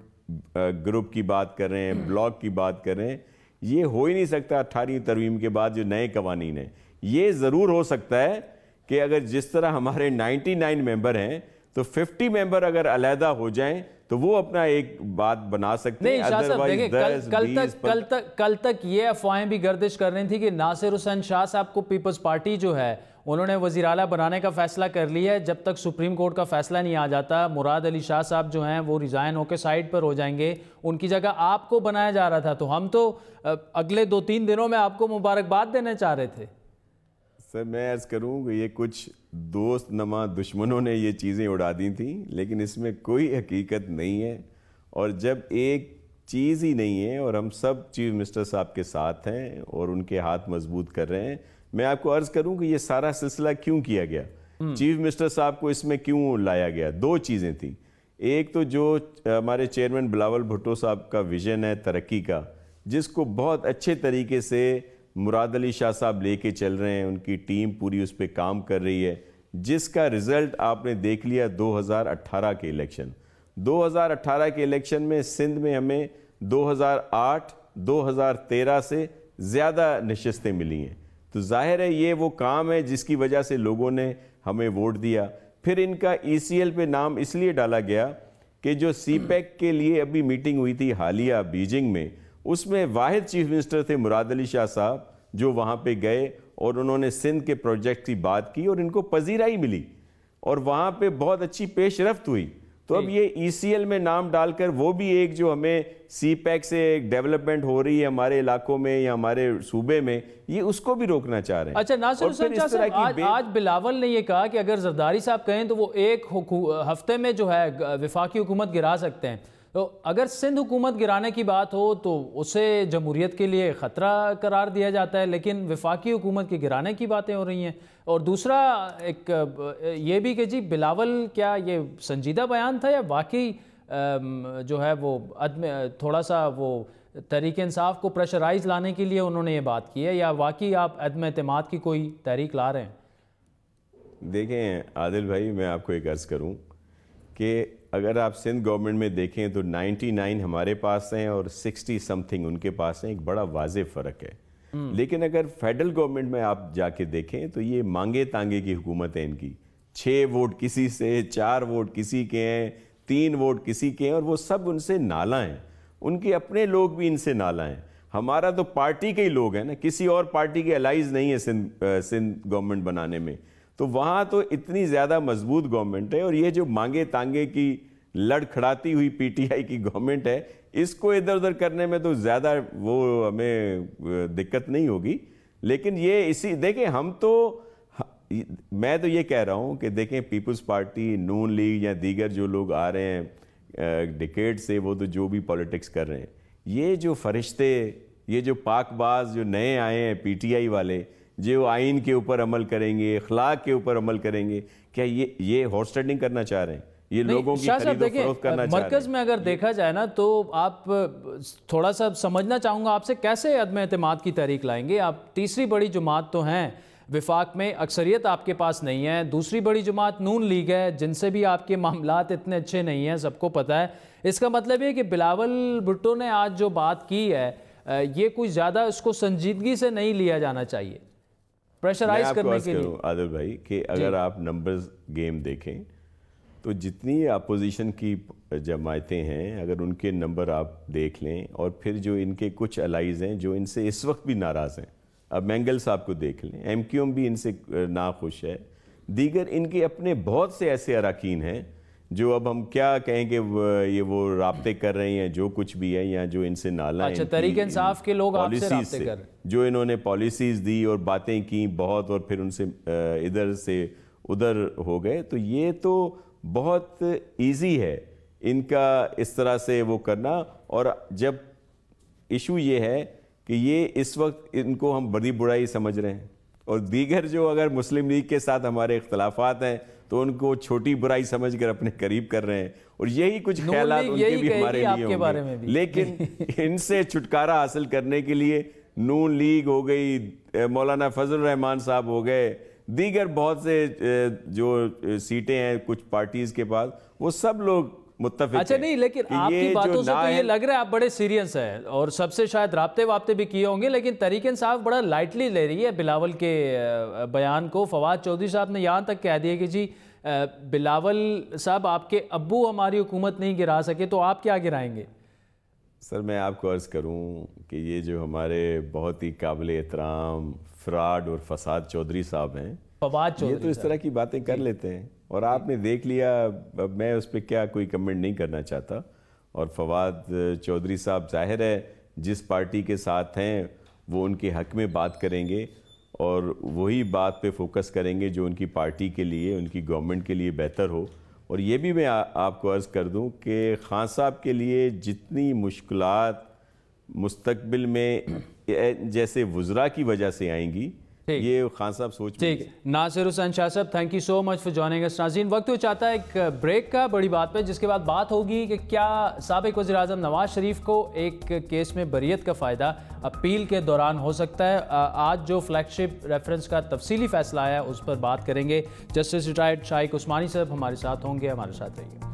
گروپ کی بات کر رہے ہیں، بلاک کی بات کر رہے ہیں، یہ ہو ہی نہیں سکتا 18ویں ترمیم کے بعد جو نئے قوانین ہیں۔ یہ ضرور ہو سکتا ہے کہ اگر جس طرح ہمارے 99 ممبر ہیں تو 50 ممبر اگر علیحدہ ہو جائیں تو وہ اپنا ایک بات بنا سکتے ہیں۔ شاہ صاحب دیکھیں، کل تک یہ افواہیں بھی گردش کر رہی تھی کہ ناصر حسین شاہ صاحب کو پیپلز پارٹی جو ہے انہوں نے وزیر اعلیٰ بنانے کا فیصلہ کر لیا ہے، جب تک سپریم کورٹ کا فیصلہ نہیں آ جاتا مراد علی شاہ صاحب جو ہیں وہ ریزائن ہو کے سائیڈ پر ہو جائیں گے، ان کی جگہ آپ کو بنایا جا رہا تھا، تو ہم تو اگلے 2-3 دنوں میں آپ کو مبارکباد دینے چاہ رہے تھے۔ سر میں عرض کروں کہ یہ کچھ دوست نما دشمنوں نے یہ چیزیں اڑا دی تھیں، لیکن اس میں کوئی حقیقت نہیں ہے، اور جب ایک چیز ہی نہیں ہے اور ہم سب چیف منسٹر صاحب کے ساتھ ہیں اور ان کے ہاتھ مضبوط کر رہے ہیں۔ میں آپ کو عرض کروں کہ یہ سارا سلسلہ کیوں کیا گیا، چیف منسٹر صاحب کو اس میں کیوں لایا گیا؟ 2 چیزیں تھیں۔ ایک تو جو ہمارے چیئرمین بلاول بھٹو صاحب کا ویژن ہے ترقی کا، جس کو بہت اچھے طریقے سے مراد علی شاہ صاحب لے کے چل رہے ہیں، ان کی ٹیم پوری اس پہ کام کر رہی ہے، جس کا رزلٹ آپ نے دیکھ لیا 2018 کے الیکشن۔ 2018 کے الیکشن میں سندھ میں ہمیں 2008 2013 سے زیادہ نشستیں ملی ہیں، تو ظاہر ہے یہ وہ کام ہے جس کی وجہ سے لوگوں نے ہمیں ووٹ دیا۔ پھر ان کا ECL پہ نام اس لیے ڈالا گیا کہ جو سی پیک کے لیے ابھی میٹنگ ہوئی تھی حالیہ بیجنگ میں، اس میں واحد چیف منسٹر تھے مراد علی شاہ صاحب، جو وہاں پہ گئے اور انہوں نے سندھ کے پروجیکٹ کی بات کی اور ان کو پذیرائی ملی اور وہاں پہ بہت اچھی پیش رفت ہوئی۔ تو اب یہ ECL میں نام ڈال کر وہ بھی ایک جو ہمیں سی پیک سے ایک ڈیولپمنٹ ہو رہی ہے ہمارے علاقوں میں یا ہمارے صوبے میں، یہ اس کو بھی روکنا چاہ رہے ہیں۔ اچھا ناصر حسین شاہ صاحب، آج بلاول نے یہ کہا کہ اگر زرداری صاحب کہیں تو وہ ایک ہفتے میں جو ہے وفاقی حکومت گرا سکتے ہیں، تو اگر سندھ حکومت گرانے کی بات ہو تو اسے جمہوریت کے لیے خطرہ قرار دیا جاتا ہے، لیکن وفاقی حکومت کے گرانے کی باتیں ہو رہی ہیں۔ اور دوسرا ایک یہ بھی کہ جی بلاول کیا یہ سنجیدہ بیان تھا یا واقعی جو ہے وہ تھوڑا سا وہ تحریک انصاف کو پریشرائز لانے کے لیے انہوں نے یہ بات کی ہے، یا واقعی آپ عدم اعتماد کی کوئی تحریک لا رہے ہیں؟ دیکھیں عادل بھائی، میں آپ کو ایک عرض کروں کہ اگر آپ سندھ گورنمنٹ میں دیکھیں تو 99 ہمارے پاس ہیں اور 60 سم تھنگ ان کے پاس ہیں، ایک بڑا واضح فرق ہے۔ لیکن اگر فیڈرل گورنمنٹ میں آپ جا کے دیکھیں تو یہ مانگے تانگے کی حکومت ہے ان کی، 6 ووٹ کسی سے، 4 ووٹ کسی کے ہیں، 3 ووٹ کسی کے ہیں، اور وہ سب ان سے نالاں ہیں، ان کے اپنے لوگ بھی ان سے نالاں ہیں۔ ہمارا تو پارٹی کے ہی لوگ ہیں نا، کسی اور پارٹی کے الائز نہیں ہے سندھ گورنمنٹ بنانے میں، تو وہاں تو اتنی زیادہ مضبوط گورنمنٹ ہے، اور یہ جو مانگے تانگے کی لڑ کھڑاتی ہوئی PTI کی گورنمنٹ ہے، اس کو ادھر ادھر کرنے میں تو زیادہ وہ ہمیں دقت نہیں ہوگی۔ لیکن یہ دیکھیں ہم تو، میں تو یہ کہہ رہا ہوں کہ دیکھیں پیپلز پارٹی، نون لیگ یا دیگر جو لوگ آ رہے ہیں ڈیکیڈ سے، وہ تو جو بھی پالیٹکس کر رہے ہیں، یہ جو فرشتے، یہ جو پاک باز جو نئے آئے ہیں PTI والے، جو آئین کے اوپر عمل کریں گے، اخلاق کے اوپر عمل کریں گے، کیا یہ ہارس ٹریڈنگ کرنا چاہ رہے ہیں؟ یہ لوگوں کی خرید و فروخت کرنا چاہ رہے ہیں؟ مرکز میں اگر دیکھا جائے نا تو آپ تھوڑا سا سمجھنا چاہوں گا آپ سے، کیسے عدم اعتماد کی تحریک لائیں گے؟ آپ تیسری بڑی جماعت تو ہیں وفاق میں، اکثریت آپ کے پاس نہیں ہے، دوسری بڑی جماعت نون لیگ ہے جن سے بھی آپ کے معاملات اتنے اچھے نہیں ہیں، سب کو پتہ ہے۔ اس کا مطلب یہ کہ بلاول بھٹو نے آج جو بات کی ہے یہ کوئی زیادہ اس کو سنجیدگی سے نہیں لیا جانا چاہیے پریشرائز کرنے کے لیے۔ عادل بھائی کہ اگر آپ نمبرز گیم دیکھیں تو جتنی اپوزیشن کی جماعتیں ہیں اگر ان کے نمبر آپ دیکھ لیں اور پھر جو ان کے کچھ الائز ہیں جو ان سے اس وقت بھی ناراض ہیں، اب مینگل صاحب کو دیکھ لیں، ایم کیو ایم بھی ان سے ناخوش ہے، دیگر ان کے اپنے بہت سے ایسے اراکین ہیں جو اب ہم کیا کہیں کہ یہ وہ رابطے کر رہے ہیں جو کچھ بھی ہے یا جو ان سے نالا ہیں، اچھا تحریک انصاف کے لوگ آپ سے رابطے کر رہے ہیں، جو انہوں نے پالیسیز دی اور باتیں کی بہت اور پھر ان سے ادھر سے ادھر ہو گئے، تو یہ تو بہت ایزی ہے ان کا اس طرح سے وہ کرنا. اور جب ایشو یہ ہے کہ یہ اس وقت ان کو ہم بڑی برائی سمجھ رہے ہیں اور دیگر جو اگر مسلم لیگ کے ساتھ ہمارے اختلافات ہیں تو ان کو چھوٹی برائی سمجھ کر اپنے قریب کر رہے ہیں، اور یہی کچھ خیالات ان کے بھی ہمارے لیے ہوں گے. لیکن ان سے چھٹکارا حاصل کرنے کے لیے نون لیگ ہو گئی، مولانا فضل الرحمان صاحب ہو گئے، دیگر بہت سے جو سیٹیں ہیں کچھ پارٹیز کے پاس، وہ سب لوگ متفق ہیں. اچھا نہیں، لیکن آپ کی باتوں سے تو یہ لگ رہا ہے آپ بڑے سیریس ہیں اور سب سے شاید رابطے بھی کیے ہوں گے، لیکن تحریک انصاف بڑا لائٹلی لے رہی ہے بلاول کے بیان کو. فواد چودھری صاحب نے یہاں تک کہہ دیا کہ جی بلاول صاحب آپ کے ابو ہماری حکومت نہیں گرا سکے تو آپ کیا گرائیں گے؟ سر میں آپ کو عرض کروں کہ یہ جو ہمارے بہت ہی قابل احترام فراڈ اور فساد چودھری صاحب ہیں، فواد چودھری یہ تو اس طرح کی باتیں کر لیتے ہیں اور آپ نے دیکھ لیا. اب میں اس پہ کیا کوئی کمنٹ نہیں کرنا چاہتا. اور فواد چودھری صاحب ظاہر ہے جس پارٹی کے ساتھ ہیں وہ ان کے حق میں بات کریں گے اور وہی بات پہ فوکس کریں گے جو ان کی پارٹی کے لیے، ان کی گورنمنٹ کے لیے بہتر ہو. اور یہ بھی میں آپ کو عرض کر دوں کہ خان صاحب کے لیے جتنی مشکلات مستقبل میں جیسے وزراء کی وجہ سے آئیں گی، یہ خان صاحب سوچ ٹھیک. ناصر Hussain Shah sahab thank you so much for joining us. ناظرین وقت ہو چاہتا ہے ایک بریک کا بڑی بات پہ، جس کے بعد بات ہوگی کہ کیا سابق وزیر اعظم نواز شریف کو ایک کیس میں بریت کا فائدہ اپیل کے دوران ہو سکتا ہے. آج جو فلیگ شپ ریفرنس کا تفصیلی فیصلہ آیا اس پر بات کریں گے. جسٹس ریٹائرڈ شائق عثمانی صاحب ہمارے ساتھ ہوں گے، ہمارے ساتھ رہیے.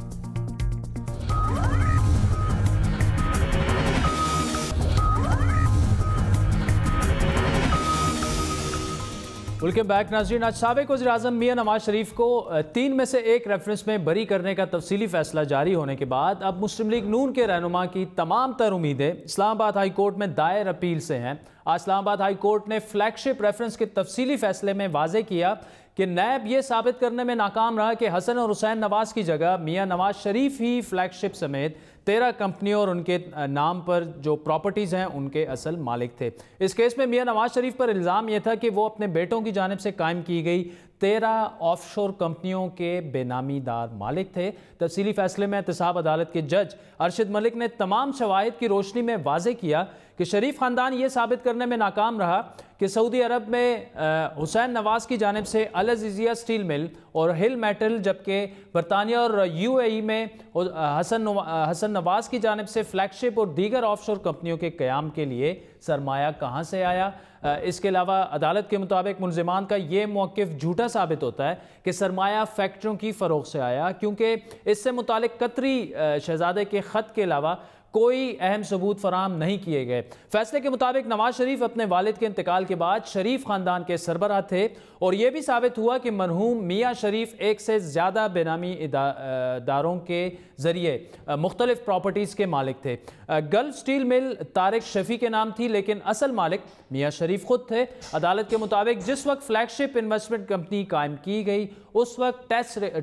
ویلکم بیک ناظرین. آج سابق وزیر اعظم میاں نواز شریف کو 3 میں سے 1 ریفرنس میں بری کرنے کا تفصیلی فیصلہ جاری ہونے کے بعد اب مسلم لیگ نون کے رہنما کی تمام تر امیدیں اسلام آباد ہائی کورٹ میں دائر اپیل سے ہیں. آج اسلام آباد ہائی کورٹ نے فلیگ شپ ریفرنس کے تفصیلی فیصلے میں واضح کیا کہ نیب یہ ثابت کرنے میں ناکام رہا کہ حسن اور حسین نواز کی جگہ میاں نواز شریف ہی فلیگ شپ سمیت 13 کمپنیوں اور ان کے نام پر جو پراپرٹیز ہیں ان کے اصل مالک تھے. اس کیس میں میاں نواز شریف پر الزام یہ تھا کہ وہ اپنے بیٹوں کی جانب سے قائم کی گئی 13 آف شور کمپنیوں کے بے نامی دار مالک تھے. تفصیلی فیصلے میں احتساب عدالت کے جج ارشد ملک نے تمام شواہد کی روشنی میں واضح کیا کہ شریف خاندان یہ ثابت کرنے میں ناکام رہا کہ سعودی عرب میں حسین نواز کی جانب سے العزیزیہ سٹیل مل اور ہل میٹل، جبکہ برطانیہ اور UAE میں حسن نواز کی جانب سے فلیگ شپ اور دیگر آف شور کمپنیوں کے قیام کے لیے سرمایہ کہاں سے آیا. اس کے علاوہ عدالت کے مطابق ملزمان کا یہ موقف جھوٹا ثابت ہوتا ہے کہ سرمایہ فیکٹریوں کی فروغ سے آیا، کیونکہ اس سے متعلق قطری شہزادے کے خط کے علاوہ کوئی اہم ثبوت فراہم نہیں کیے گئے. فیصلے کے مطابق نواز شریف اپنے والد کے انتقال کے بعد شریف خاندان کے سربراہ تھے اور یہ بھی ثابت ہوا کہ مرحوم میاں شریف 1 سے زیادہ بے نامی اداروں کے ذریعے مختلف پراپرٹیز کے مالک تھے. گلف سٹیل مل طارق شفیع کے نام تھی لیکن اصل مالک میاں شریف خود تھے. عدالت کے مطابق جس وقت فلیگ شپ انویسٹمنٹ کمپنی قائم کی گئی اس وقت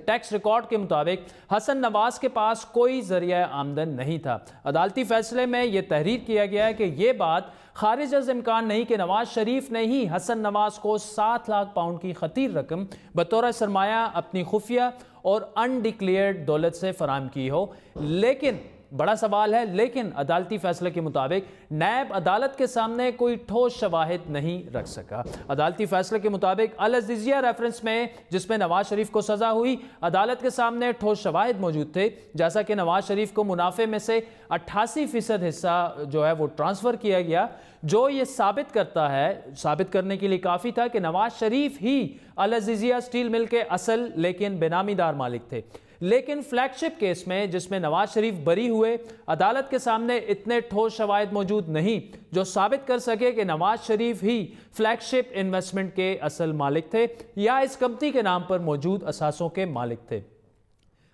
ٹیکس ریکارڈ کے مطابق حسن نواز کے پاس کوئی ذریعہ آمدن نہیں تھا. عدالتی فیصلے میں یہ تحریر کیا گیا ہے کہ یہ بات خارج از امکان نہیں کہ نواز شریف نے ہی حسن نواز کو 7 لاکھ پاؤنڈ کی خطیر رقم بطور سرمایہ اپنی خفیہ اور انڈکلیئرڈ دولت سے فراہم کی ہو. لیکن بڑا سوال ہے، لیکن عدالتی فیصلے کے مطابق نیب عدالت کے سامنے کوئی ٹھوس شواہد نہیں رکھ سکا. عدالتی فیصلے کے مطابق العزیزیہ ریفرنس میں جس میں نواز شریف کو سزا ہوئی، عدالت کے سامنے ٹھوس شواہد موجود تھے، جیسا کہ نواز شریف کو منافع میں سے 88% حصہ جو ہے وہ ٹرانسفر کیا گیا، جو یہ ثابت کرنے کے لیے کافی تھا کہ نواز شریف ہی العزیزیہ سٹیل مل کے اصل لیکن بے نامی دار مالک تھے. لیکن فلیگ شپ کیس میں جس میں نواز شریف بری ہوئے، عدالت کے سامنے اتنے ٹھوس شواہد موجود نہیں جو ثابت کر سکے کہ نواز شریف ہی فلیگ شپ انویسٹمنٹ کے اصل مالک تھے یا اس کمپنی کے نام پر موجود اثاثوں کے مالک تھے.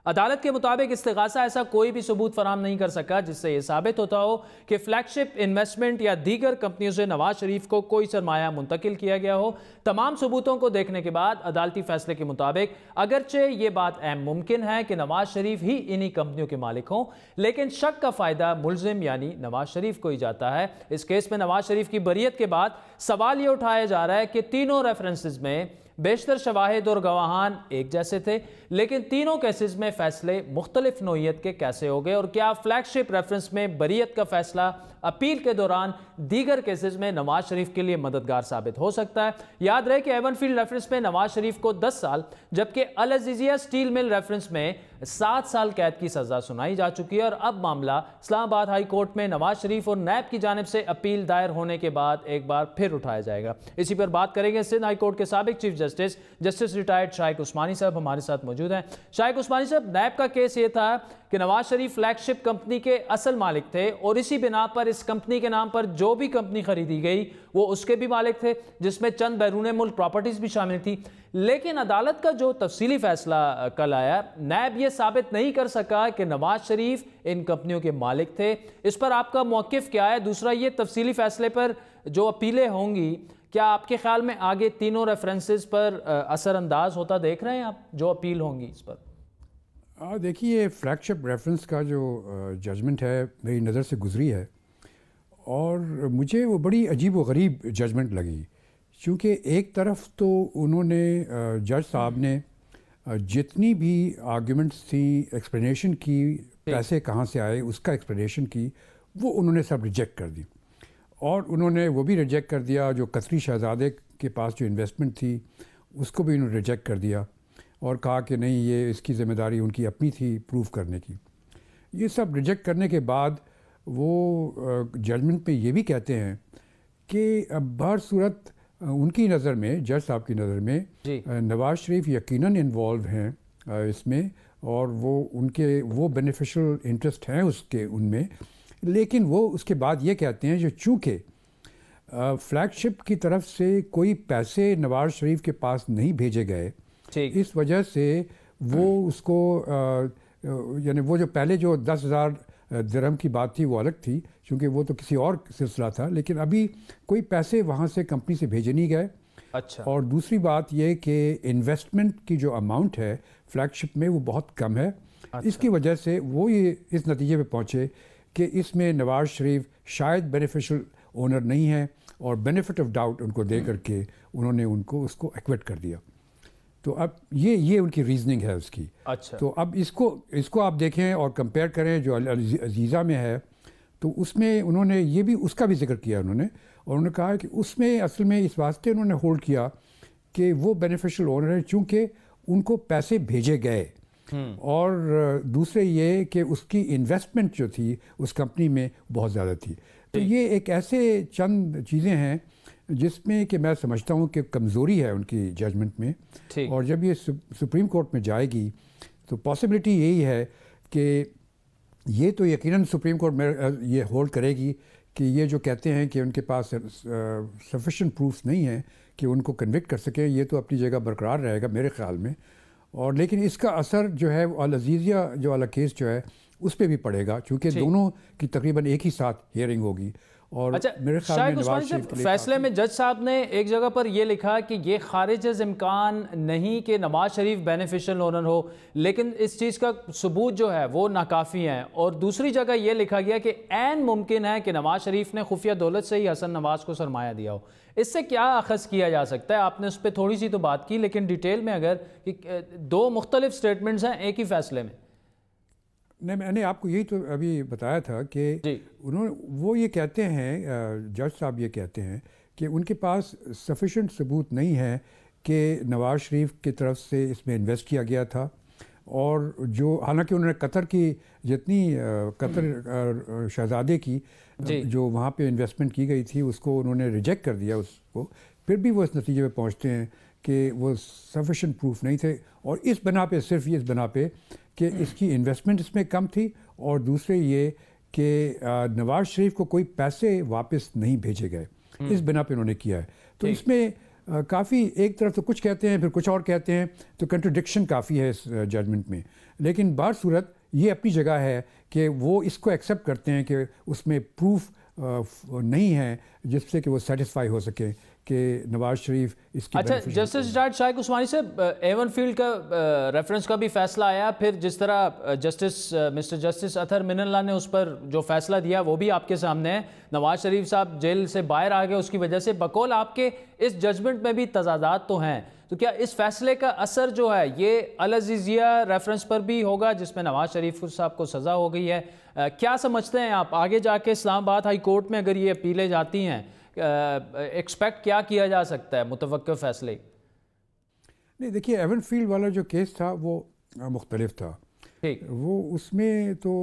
عدالت کے مطابق استغاثہ ایسا کوئی بھی ثبوت فراہم نہیں کر سکا جس سے یہ ثابت ہوتا ہو کہ فلیگ شپ انویسٹمنٹ یا دیگر کمپنیوں سے نواز شریف کو کوئی سرمایہ منتقل کیا گیا ہو۔ تمام ثبوتوں کو دیکھنے کے بعد عدالتی فیصلے کے مطابق اگرچہ یہ بات عین ممکن ہے کہ نواز شریف ہی انہی کمپنیوں کے مالک ہوں، لیکن شک کا فائدہ ملزم یعنی نواز شریف کو ہی جاتا ہے۔ اس کیس میں نواز شریف کی بریت کے بعد سوال یہ اٹھایا جا رہا ہے کہ تینوں ریفرنسز میں بیشتر شواہد اور گواہان ایک جیسے تھے، لیکن تینوں کیسز میں فیصلے مختلف نوعیت کے کیسے ہو گئے، اور کیا فلیگ شپ ریفرنس میں بریت کا فیصلہ اپیل کے دوران دیگر کیسز میں نواز شریف کے لیے مددگار ثابت ہو سکتا ہے؟ یاد رہے کہ ایون فیلڈ ریفرنس میں نواز شریف کو 10 سال جبکہ العزیزیہ سٹیل مل ریفرنس میں 7 سال قید کی سزا سنائی جا چکی ہے، اور اب معاملہ اسلام آباد ہائی کورٹ میں نواز شریف اور نیب کی جانب سے اپیل دائر ہونے کے بعد ایک بار پھر اٹھایا جائے گا۔ اسی پر بات کریں گے سندھ ہائی کورٹ کے سابق چیف جسٹس ریٹائرڈ شائق عثمانی صاحب ہمارے ساتھ موجود ہیں۔ شائق عثمانی صاحب، نیب کا کیس یہ تھا کہ نواز شریف فلیگ شپ کمپنی کے اصل مالک تھے، اور اسی بنا پر اس کمپنی کے نام پر جو بھی کمپنی خریدی گئی وہ اس کے بھی مالک تھے، جس میں چند بیرون ملک پراپرٹیز بھی شامل تھی۔ لیکن عدالت کا جو تفصیلی فیصلہ کل آیا، نیب یہ ثابت نہیں کر سکا کہ نواز شریف ان کمپنیوں کے مالک تھے۔ اس پر آپ کا موقف کیا ہے؟ دوسرا، یہ تفصیلی فیصلے پر جو اپیلیں ہوں گی، کیا آپ کے خیال میں آگے تینوں ریفرنسز پر اثر انداز ہوتا دیکھ رہے ہیں آپ جو اپیل ہوں گی اس پر؟ دیکھیے، فلیگ شپ ریفرنس کا جو ججمنٹ ہے میری نظر سے گزری ہے، اور مجھے وہ بڑی عجیب و غریب ججمنٹ لگی، چونکہ ایک طرف تو انہوں نے جج صاحب نے جتنی بھی آرگیومنٹس تھیں، ایکسپلینیشن کی، پیسے کہاں سے آئے اس کا ایکسپلینیشن کی، وہ انہوں نے سب ریجیکٹ کر دی، اور انہوں نے وہ بھی ریجیکٹ کر دیا جو قطری شہزادے کے پاس جو انویسٹمنٹ تھی اس کو بھی انہوں نے ریجیکٹ کر دیا، اور کہا کہ نہیں، یہ اس کی ذمہ داری ان کی اپنی تھی پروف کرنے کی۔ یہ سب ریجیکٹ کرنے کے بعد وہ ججمنٹ میں یہ بھی کہتے ہیں کہ بہر صورت ان کی نظر میں، جج صاحب کی نظر میں، نواز شریف یقیناً انوالو ہیں اس میں، اور وہ ان کے وہ بینیفیشل انٹرسٹ ہیں اس کے ان میں، لیکن وہ اس کے بعد یہ کہتے ہیں کہ چونکہ فلیگ شپ کی طرف سے کوئی پیسے نواز شریف کے پاس نہیں بھیجے گئے، اس وجہ سے وہ اس کو یعنی وہ جو پہلے جو 10,000 درہم کی بات تھی وہ الگ تھی، چونکہ وہ تو کسی اور سلسلہ تھا، لیکن ابھی کوئی پیسے وہاں سے کمپنی سے بھیجے نہیں گئے۔ اچھا۔ اور دوسری بات یہ کہ انویسٹمنٹ کی جو اماؤنٹ ہے فلیگ شپ میں وہ بہت کم ہے۔ اس کی وجہ سے وہ یہ اس نتیجے پہ پہنچے کہ اس میں نواز شریف شاید بینیفیشل اونر نہیں ہے، اور بینیفٹ آف ڈاؤٹ ان کو دے کر کے انہوں نے ان کو اس کو ایکویٹ کر دیا۔ تو اب یہ ان کی ریزننگ ہے اس کی۔ اچھا۔ تو اب اس کو آپ دیکھیں اور کمپیئر کریں جو عزیزہ میں ہے، تو اس میں انہوں نے یہ بھی اس کا بھی ذکر کیا انہوں نے، اور انہوں نے کہا کہ اس میں اصل میں اس واسطے انہوں نے ہولڈ کیا کہ وہ بینیفیشل اونر ہے چونکہ ان کو پیسے بھیجے گئے، اور دوسرے یہ کہ اس کی انویسٹمنٹ جو تھی اس کمپنی میں بہت زیادہ تھی۔ تو یہ ایک ایسے چند چیزیں ہیں جس میں کہ میں سمجھتا ہوں کہ کمزوری ہے ان کی ججمنٹ میں، اور جب یہ سپریم کورٹ میں جائے گی تو پاسبلٹی یہی ہے کہ یہ تو یقیناً سپریم کورٹ میں یہ ہولڈ کرے گی کہ یہ جو کہتے ہیں کہ ان کے پاس سفیشینٹ پروفس نہیں ہیں کہ ان کو کنوکٹ کر سکیں، یہ تو اپنی جگہ برقرار رہے گا میرے خیال میں، اور لیکن اس کا اثر جو ہے وہ العزیزیہ جو والا کیس جو ہے اس پہ بھی پڑے گا، چونکہ دونوں کی تقریباً ایک ہی ساتھ ہیئرنگ ہوگی۔ اور میرے خیال میں نواز شریف کے لیے فیصلے میں جج صاحب نے ایک جگہ پر یہ لکھا کہ یہ خارج از امکان نہیں کہ نواز شریف بینیفیشل اونر ہو، لیکن اس چیز کا ثبوت جو ہے وہ ناکافی ہیں، اور دوسری جگہ یہ لکھا گیا کہ عین ممکن ہے کہ نواز شریف نے خفیہ دولت سے ہی حسن نواز کو سرمایہ دیا ہو۔ اس سے کیا اخذ کیا جا سکتا ہے؟ آپ نے اس پہ تھوڑی سی تو بات کی، لیکن ڈیٹیل میں اگر دو مختلف سٹیٹمنٹس ہیں ایک ہی فیصلے میں۔ نہیں، میں نے آپ کو یہی تو ابھی بتایا تھا کہ وہ یہ کہتے ہیں، جج صاحب یہ کہتے ہیں کہ ان کے پاس سفیشینٹ ثبوت نہیں ہے کہ نواز شریف کی طرف سے اس میں انویسٹ کیا گیا تھا، اور جو حالانکہ انہوں نے قطر کی جتنی قطر شہزادے کی جو وہاں پہ انویسٹمنٹ کی گئی تھی اس کو انہوں نے ریجیکٹ کر دیا اس کو، پھر بھی وہ اس نتیجے پہ پہنچتے ہیں کہ وہ سفیشینٹ پروف نہیں تھے، اور اس بنا پہ صرف اس بنا پہ کہ اس کی انویسٹمنٹ اس میں کم تھی، اور دوسرے یہ کہ نواز شریف کو کوئی پیسے واپس نہیں بھیجے گئے، اس بنا پہ انہوں نے کیا ہے۔ تو اس میں کافی ایک طرف تو کچھ کہتے ہیں پھر کچھ اور کہتے ہیں، تو کنٹرڈکشن کافی ہے اس ججمنٹ میں. لیکن بہر صورت یہ اپنی جگہ ہے کہ وہ اس کو ایکسیپٹ کرتے ہیں کہ اس میں پروف نہیں ہے جس سے کہ وہ سیٹسفائی ہو سکے کہ نواز شریف اس کی. اچھا جسٹس ریٹائرڈ شائق عثمانی صاحب، ایون فیلڈ کا ریفرنس کا بھی فیصلہ آیا، پھر جس طرح مسٹر جسٹس اطہر من اللہ نے اس پر جو فیصلہ دیا وہ بھی آپ کے سامنے ہے. نواز شریف صاحب جیل سے باہر آ گئے اس کی وجہ سے، بقول آپ کے اس ججمنٹ میں بھی تضادات تو ہیں، تو کیا اس فیصلے کا اثر جو ہے یہ العزیزیہ ریفرنس پر بھی ہوگا جس میں نواز شریف صاحب کو سزا ہو گئی ہے؟ کیا سمجھتے ہیں آپ آگے جا کے اسلام آباد ہائی کورٹ میں اگر یہ اپیلیں جاتی ہیں ایکسپیکٹ کیا جا سکتا ہے متوقع فیصلے؟ نہیں دیکھیے، ایون فیلڈ والا جو کیس تھا وہ مختلف تھا. وہ اس میں تو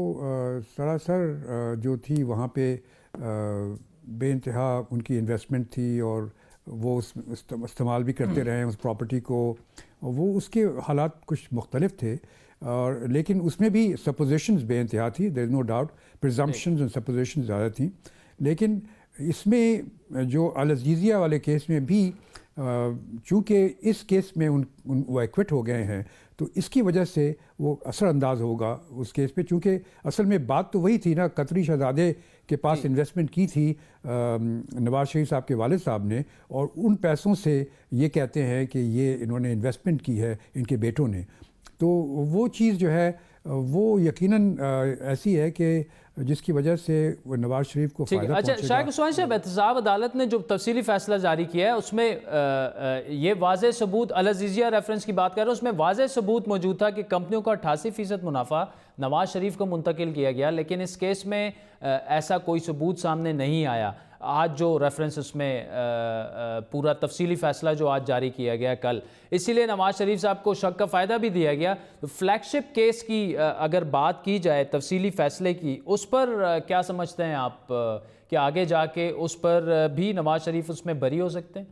سراسر جو تھی وہاں پہ بے انتہا ان کی انویسٹمنٹ تھی اور وہ استعمال بھی کرتے رہے اس پراپرٹی کو، وہ اس کے حالات کچھ مختلف تھے. اور لیکن اس میں بھی سپوزیشنز بے انتہا تھی، دیر از نو ڈاؤٹ، پرزمپشنز اینڈ سپوزیشنز زیادہ تھیں. لیکن اس میں جو العزیزیہ والے کیس میں بھی چونکہ اس کیس میں وہ ایکوٹ ہو گئے ہیں تو اس کی وجہ سے وہ اثر انداز ہوگا اس کیس پہ، چونکہ اصل میں بات تو وہی تھی نا، قطری شہزادے کے پاس انویسٹمنٹ کی تھی نواز شریف صاحب کے والد صاحب نے، اور ان پیسوں سے یہ کہتے ہیں کہ یہ انہوں نے انویسٹمنٹ کی ہے ان کے بیٹوں نے. تو وہ چیز جو ہے وہ یقیناً ایسی ہے کہ جس کی وجہ سے نواز شریف کو فائدہ پہنچے گا. اچھا شائق عثمانی صاحب، احتساب عدالت نے جو تفصیلی فیصلہ جاری کیا ہے اس میں یہ واضح ثبوت، العزیزیہ ریفرنس کی بات کر رہے ہیں، اس میں واضح ثبوت موجود تھا کہ کمپنیوں کا 88% منافع نواز شریف کو منتقل کیا گیا، لیکن اس کیس میں ایسا کوئی ثبوت سامنے نہیں آیا. آج جو ریفرنس اس میں پورا تفصیلی فیصلہ جو آج جاری کیا گیا کل، اسی لیے نواز شریف صاحب کو شک کا فائدہ بھی دیا گیا. فلیگ شپ کیس کی اگر بات کی جائے تفصیلی فیصلے کی، اس پر کیا سمجھتے ہیں آپ کہ آگے جا کے اس پر بھی نواز شریف اس میں بری ہو سکتے ہیں؟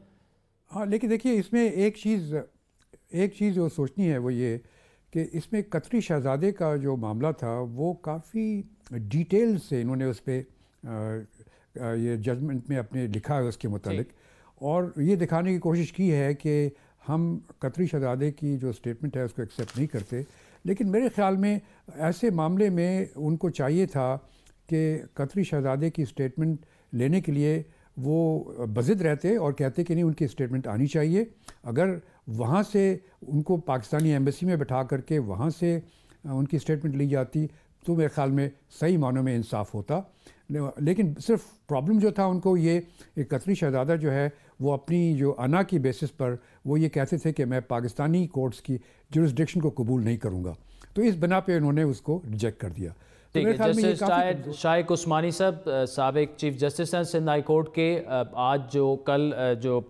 ہاں لیکن دیکھیے اس میں ایک چیز جو سوچنی ہے وہ یہ کہ اس میں قطری شہزادے کا جو معاملہ تھا وہ کافی ڈیٹیل سے انہوں نے اس پہ یہ ججمنٹ میں اپنے لکھا ہے اس کے متعلق، اور یہ دکھانے کی کوشش کی ہے کہ ہم قطری شہزادے کی جو اسٹیٹمنٹ ہے اس کو ایکسیپٹ نہیں کرتے. لیکن میرے خیال میں ایسے معاملے میں ان کو چاہیے تھا کہ قطری شہزادے کی اسٹیٹمنٹ لینے کے لیے وہ بضد رہتے اور کہتے کہ نہیں ان کی اسٹیٹمنٹ آنی چاہیے. اگر وہاں سے ان کو پاکستانی ایمبیسی میں بٹھا کر کے وہاں سے ان کی اسٹیٹمنٹ لی جاتی تو میرے خیال میں صحیح معنوں میں انصاف ہوتا. لیکن صرف پرابلم جو تھا ان کو یہ قطری شہزادہ جو ہے وہ اپنی جو انا کی بیسس پر وہ یہ کہتے تھے کہ میں پاکستانی کورٹس کی جورسڈکشن کو قبول نہیں کروں گا، تو اس بنا پہ انہوں نے اس کو ریجیکٹ کر دیا. جسٹس شائق عثمانی صاحب سابق چیف جسٹس ہیں سندھ ہائی کورٹ کے، آج کل جو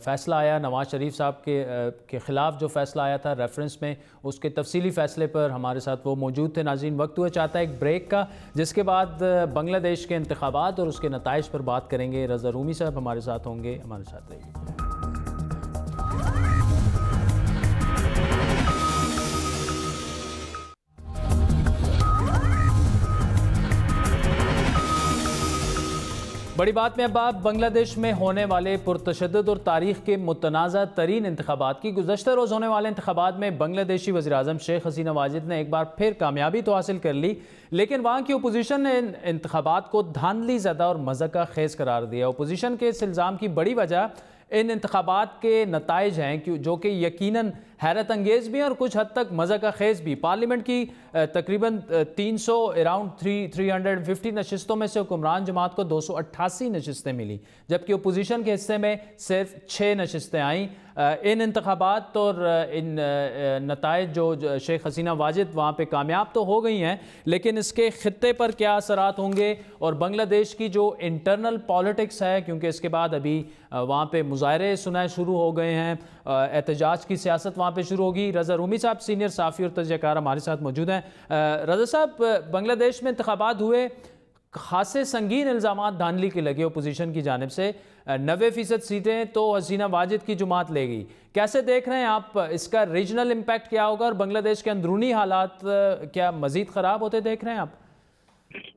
فیصلہ آیا نواز شریف صاحب کے خلاف جو فیصلہ آیا تھا ریفرنس میں، اس کے تفصیلی فیصلے پر ہمارے ساتھ وہ موجود تھے. ناظرین وقت ہوا چاہتا ہے ایک بریک کا، جس کے بعد بنگلہ دیش کے انتخابات اور اس کے نتائج پر بات کریں گے. رضا رومی صاحب ہمارے ساتھ ہوں گے، ہمارے ساتھ رہیے. بڑی بات میں اب آپ بنگلہ دیش میں ہونے والے پرتشدد اور تاریخ کے متنازع ترین انتخابات کی. گزشتہ روز ہونے والے انتخابات میں بنگلہ دیشی وزیراعظم شیخ حسینہ واجد نے ایک بار پھر کامیابی تو حاصل کر لی، لیکن وہاں کی اپوزیشن نے انتخابات کو دھاندلی زدہ اور مذاق خیز قرار دیا. اپوزیشن کے اس الزام کی بڑی وجہ ان انتخابات کے نتائج ہیں جو کہ یقیناً حیرت انگیز بھی ہیں اور کچھ حد تک مذاق خیز بھی. پارلیمنٹ کی تقریباً 350 نشستوں میں سے حکمران جماعت کو 288 نشستیں ملی، جبکہ اپوزیشن کے حصے میں صرف 6 نشستیں آئیں. ان انتخابات اور ان نتائج جو شیخ حسینہ واجد وہاں پہ کامیاب تو ہو گئی ہیں، لیکن اس کے خطے پر کیا اثرات ہوں گے اور بنگلہ دیش کی جو انٹرنل پالیٹکس ہے، کیونکہ اس کے بعد ابھی وہاں پہ مظاہرے سنائے شروع ہو گئے ہیں، احتجاج کی سیاست وہاں پہ شروع ہوگی. رضا رومی صاحب سینئر صحافی اور تجزیہ کار ہمارے ساتھ موجود ہیں. رضا صاحب، بنگلہ دیش میں انتخابات ہوئے، خاصے سنگین الزامات دھاندلی کے لگے اپوزیشن کی جانب سے، 90% سیٹیں تو حسینہ واجد کی جماعت لے گئی. کیسے دیکھ رہے ہیں آپ اس کا ریجنل امپیکٹ کیا ہوگا اور بنگلہ دیش کے اندرونی حالات کیا مزید خراب ہوتے دیکھ رہے ہیں آپ؟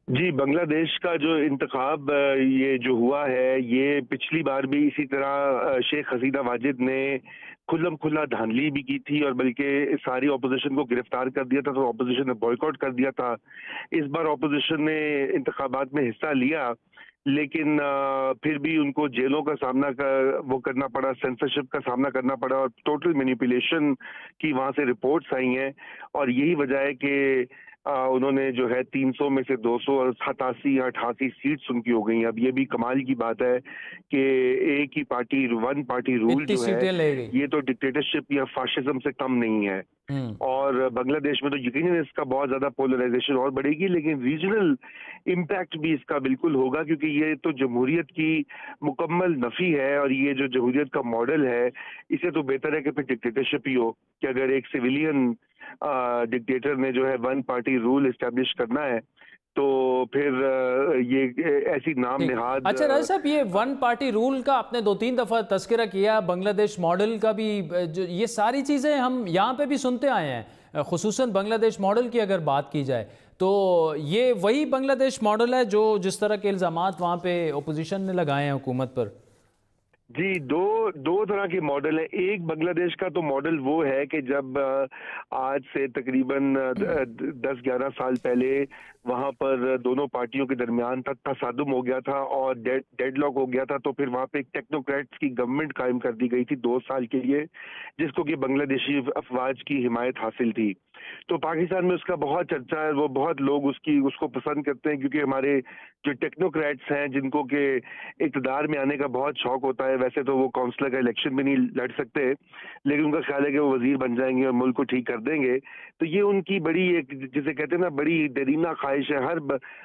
جی، بنگلہ دیش کا جو انتخاب یہ جو ہوا ہے، یہ پچھلی بار بھی اسی طرح شیخ حسینہ واجد نے کھلم کھلا دھاندلی بھی کی تھی، اور بلکہ ساری اپوزیشن کو گرفتار کر دیا تھا، تو اپوزیشن نے بائیکاٹ کر دیا تھا۔ اس بار اپوزیشن نے انتخابات میں حصہ لیا، لیکن پھر بھی ان کو جیلوں کا سامنا وہ کرنا پڑا، سینسرشپ کا سامنا کرنا پڑا، اور ٹوٹل مینیپولیشن کی وہاں سے رپورٹس آئی ہیں، اور یہی وجہ ہے کہ انہوں نے جو ہے 300 میں سے 287 یا 88 سیٹس ان کی ہو گئی ہیں۔ اب یہ بھی کمال کی بات ہے کہ ایک ہی پارٹی، ون پارٹی رول جو ہے، یہ تو ڈکٹیٹرشپ یا فاشزم سے کم نہیں ہے، اور بنگلہ دیش میں تو یقیناً اس کا بہت زیادہ پولرائزیشن اور بڑھے گی، لیکن ریجنل امپیکٹ بھی اس کا بالکل ہوگا، کیونکہ یہ تو جمہوریت کی مکمل نفی ہے، اور یہ جو جمہوریت کا ماڈل ہے، اسے تو بہتر ہے کہ پھر ڈکٹیٹرشپ ہی ہو، کہ اگر ایک سویلین ڈکٹیٹر نے جو ہے ون پارٹی رول اسٹیبلش کرنا ہے تو پھر یہ ایسی نام نہاد۔ اچھا راجہ صاحب، یہ ون پارٹی رول کا آپ نے 2-3 دفعہ تذکرہ کیا، بنگلہ دیش ماڈل کا بھی، یہ ساری چیزیں ہم یہاں پہ بھی سنتے آئے ہیں، خصوصاً بنگلہ دیش ماڈل کی اگر بات کی جائے تو یہ وہی بنگلہ دیش ماڈل ہے جو جس طرح کے الزامات وہاں پہ اپوزیشن نے لگائے ہیں حکومت پر؟ جی، دو طرح کے ماڈل ہیں۔ ایک بنگلہ دیش کا تو ماڈل وہ ہے کہ جب آج سے تقریباً 10-11 سال پہلے وہاں پر دونوں پارٹیوں کے درمیان تصادم ہو گیا تھا اور ڈیڈ لاک ہو گیا تھا، تو پھر وہاں پہ ایک ٹیکنوکریٹس کی گورنمنٹ قائم کر دی گئی تھی 2 سال کے لیے، جس کو کہ بنگلہ دیشی افواج کی حمایت حاصل تھی۔ تو پاکستان میں اس کا بہت چرچا ہے، وہ بہت لوگ اس کو پسند کرتے ہیں، کیونکہ ہمارے جو ٹیکنوکریٹس ہیں جن کو کہ اقتدار میں آنے کا بہت شوق ہوتا ہے، ویسے تو وہ کونسلر کا الیکشن بھی نہیں لڑ سکتے، لیکن ان کا خیال ہے کہ وہ وزیر بن جائیں گے اور ملک کو ٹھیک کر دیں گے، تو یہ ان کی بڑی ایک جسے کہتے ہیں نا بڑی دیرینہ خواہش ہے۔ ہر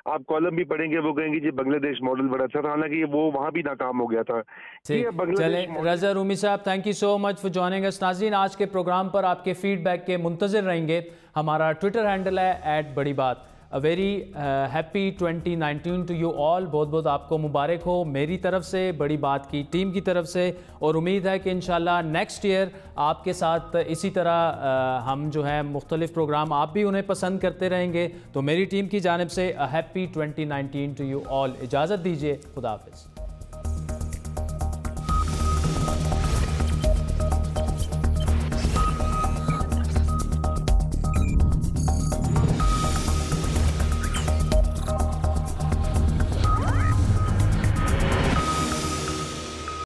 آپ کالم بھی پڑھیں گے وہ کہیں گے جی بنگلہ دیش ماڈل بڑا اچھا تھا، حالانکہ وہ وہاں بھی ناکام ہو گیا تھا۔ چلیں Raza Rumi sahab, thank you so much for joining us. ناظرین، آج کے پروگرام پر آپ کے فیڈ بیک کے منتظر رہیں گے۔ ہمارا ٹویٹر ہینڈل ہے @بڑی بات۔ Very happy 2019 to you all, بہت بہت آپ کو مبارک ہو میری طرف سے، بڑی بات کی ٹیم کی طرف سے، اور امید ہے کہ انشاءاللہ نیکسٹ ایئر آپ کے ساتھ اسی طرح ہم جو ہے مختلف پروگرام آپ بھی انہیں پسند کرتے رہیں گے۔ تو میری ٹیم کی جانب سے ہیپی 2019 ٹو یو آل، اجازت دیجیے، خدا حافظ۔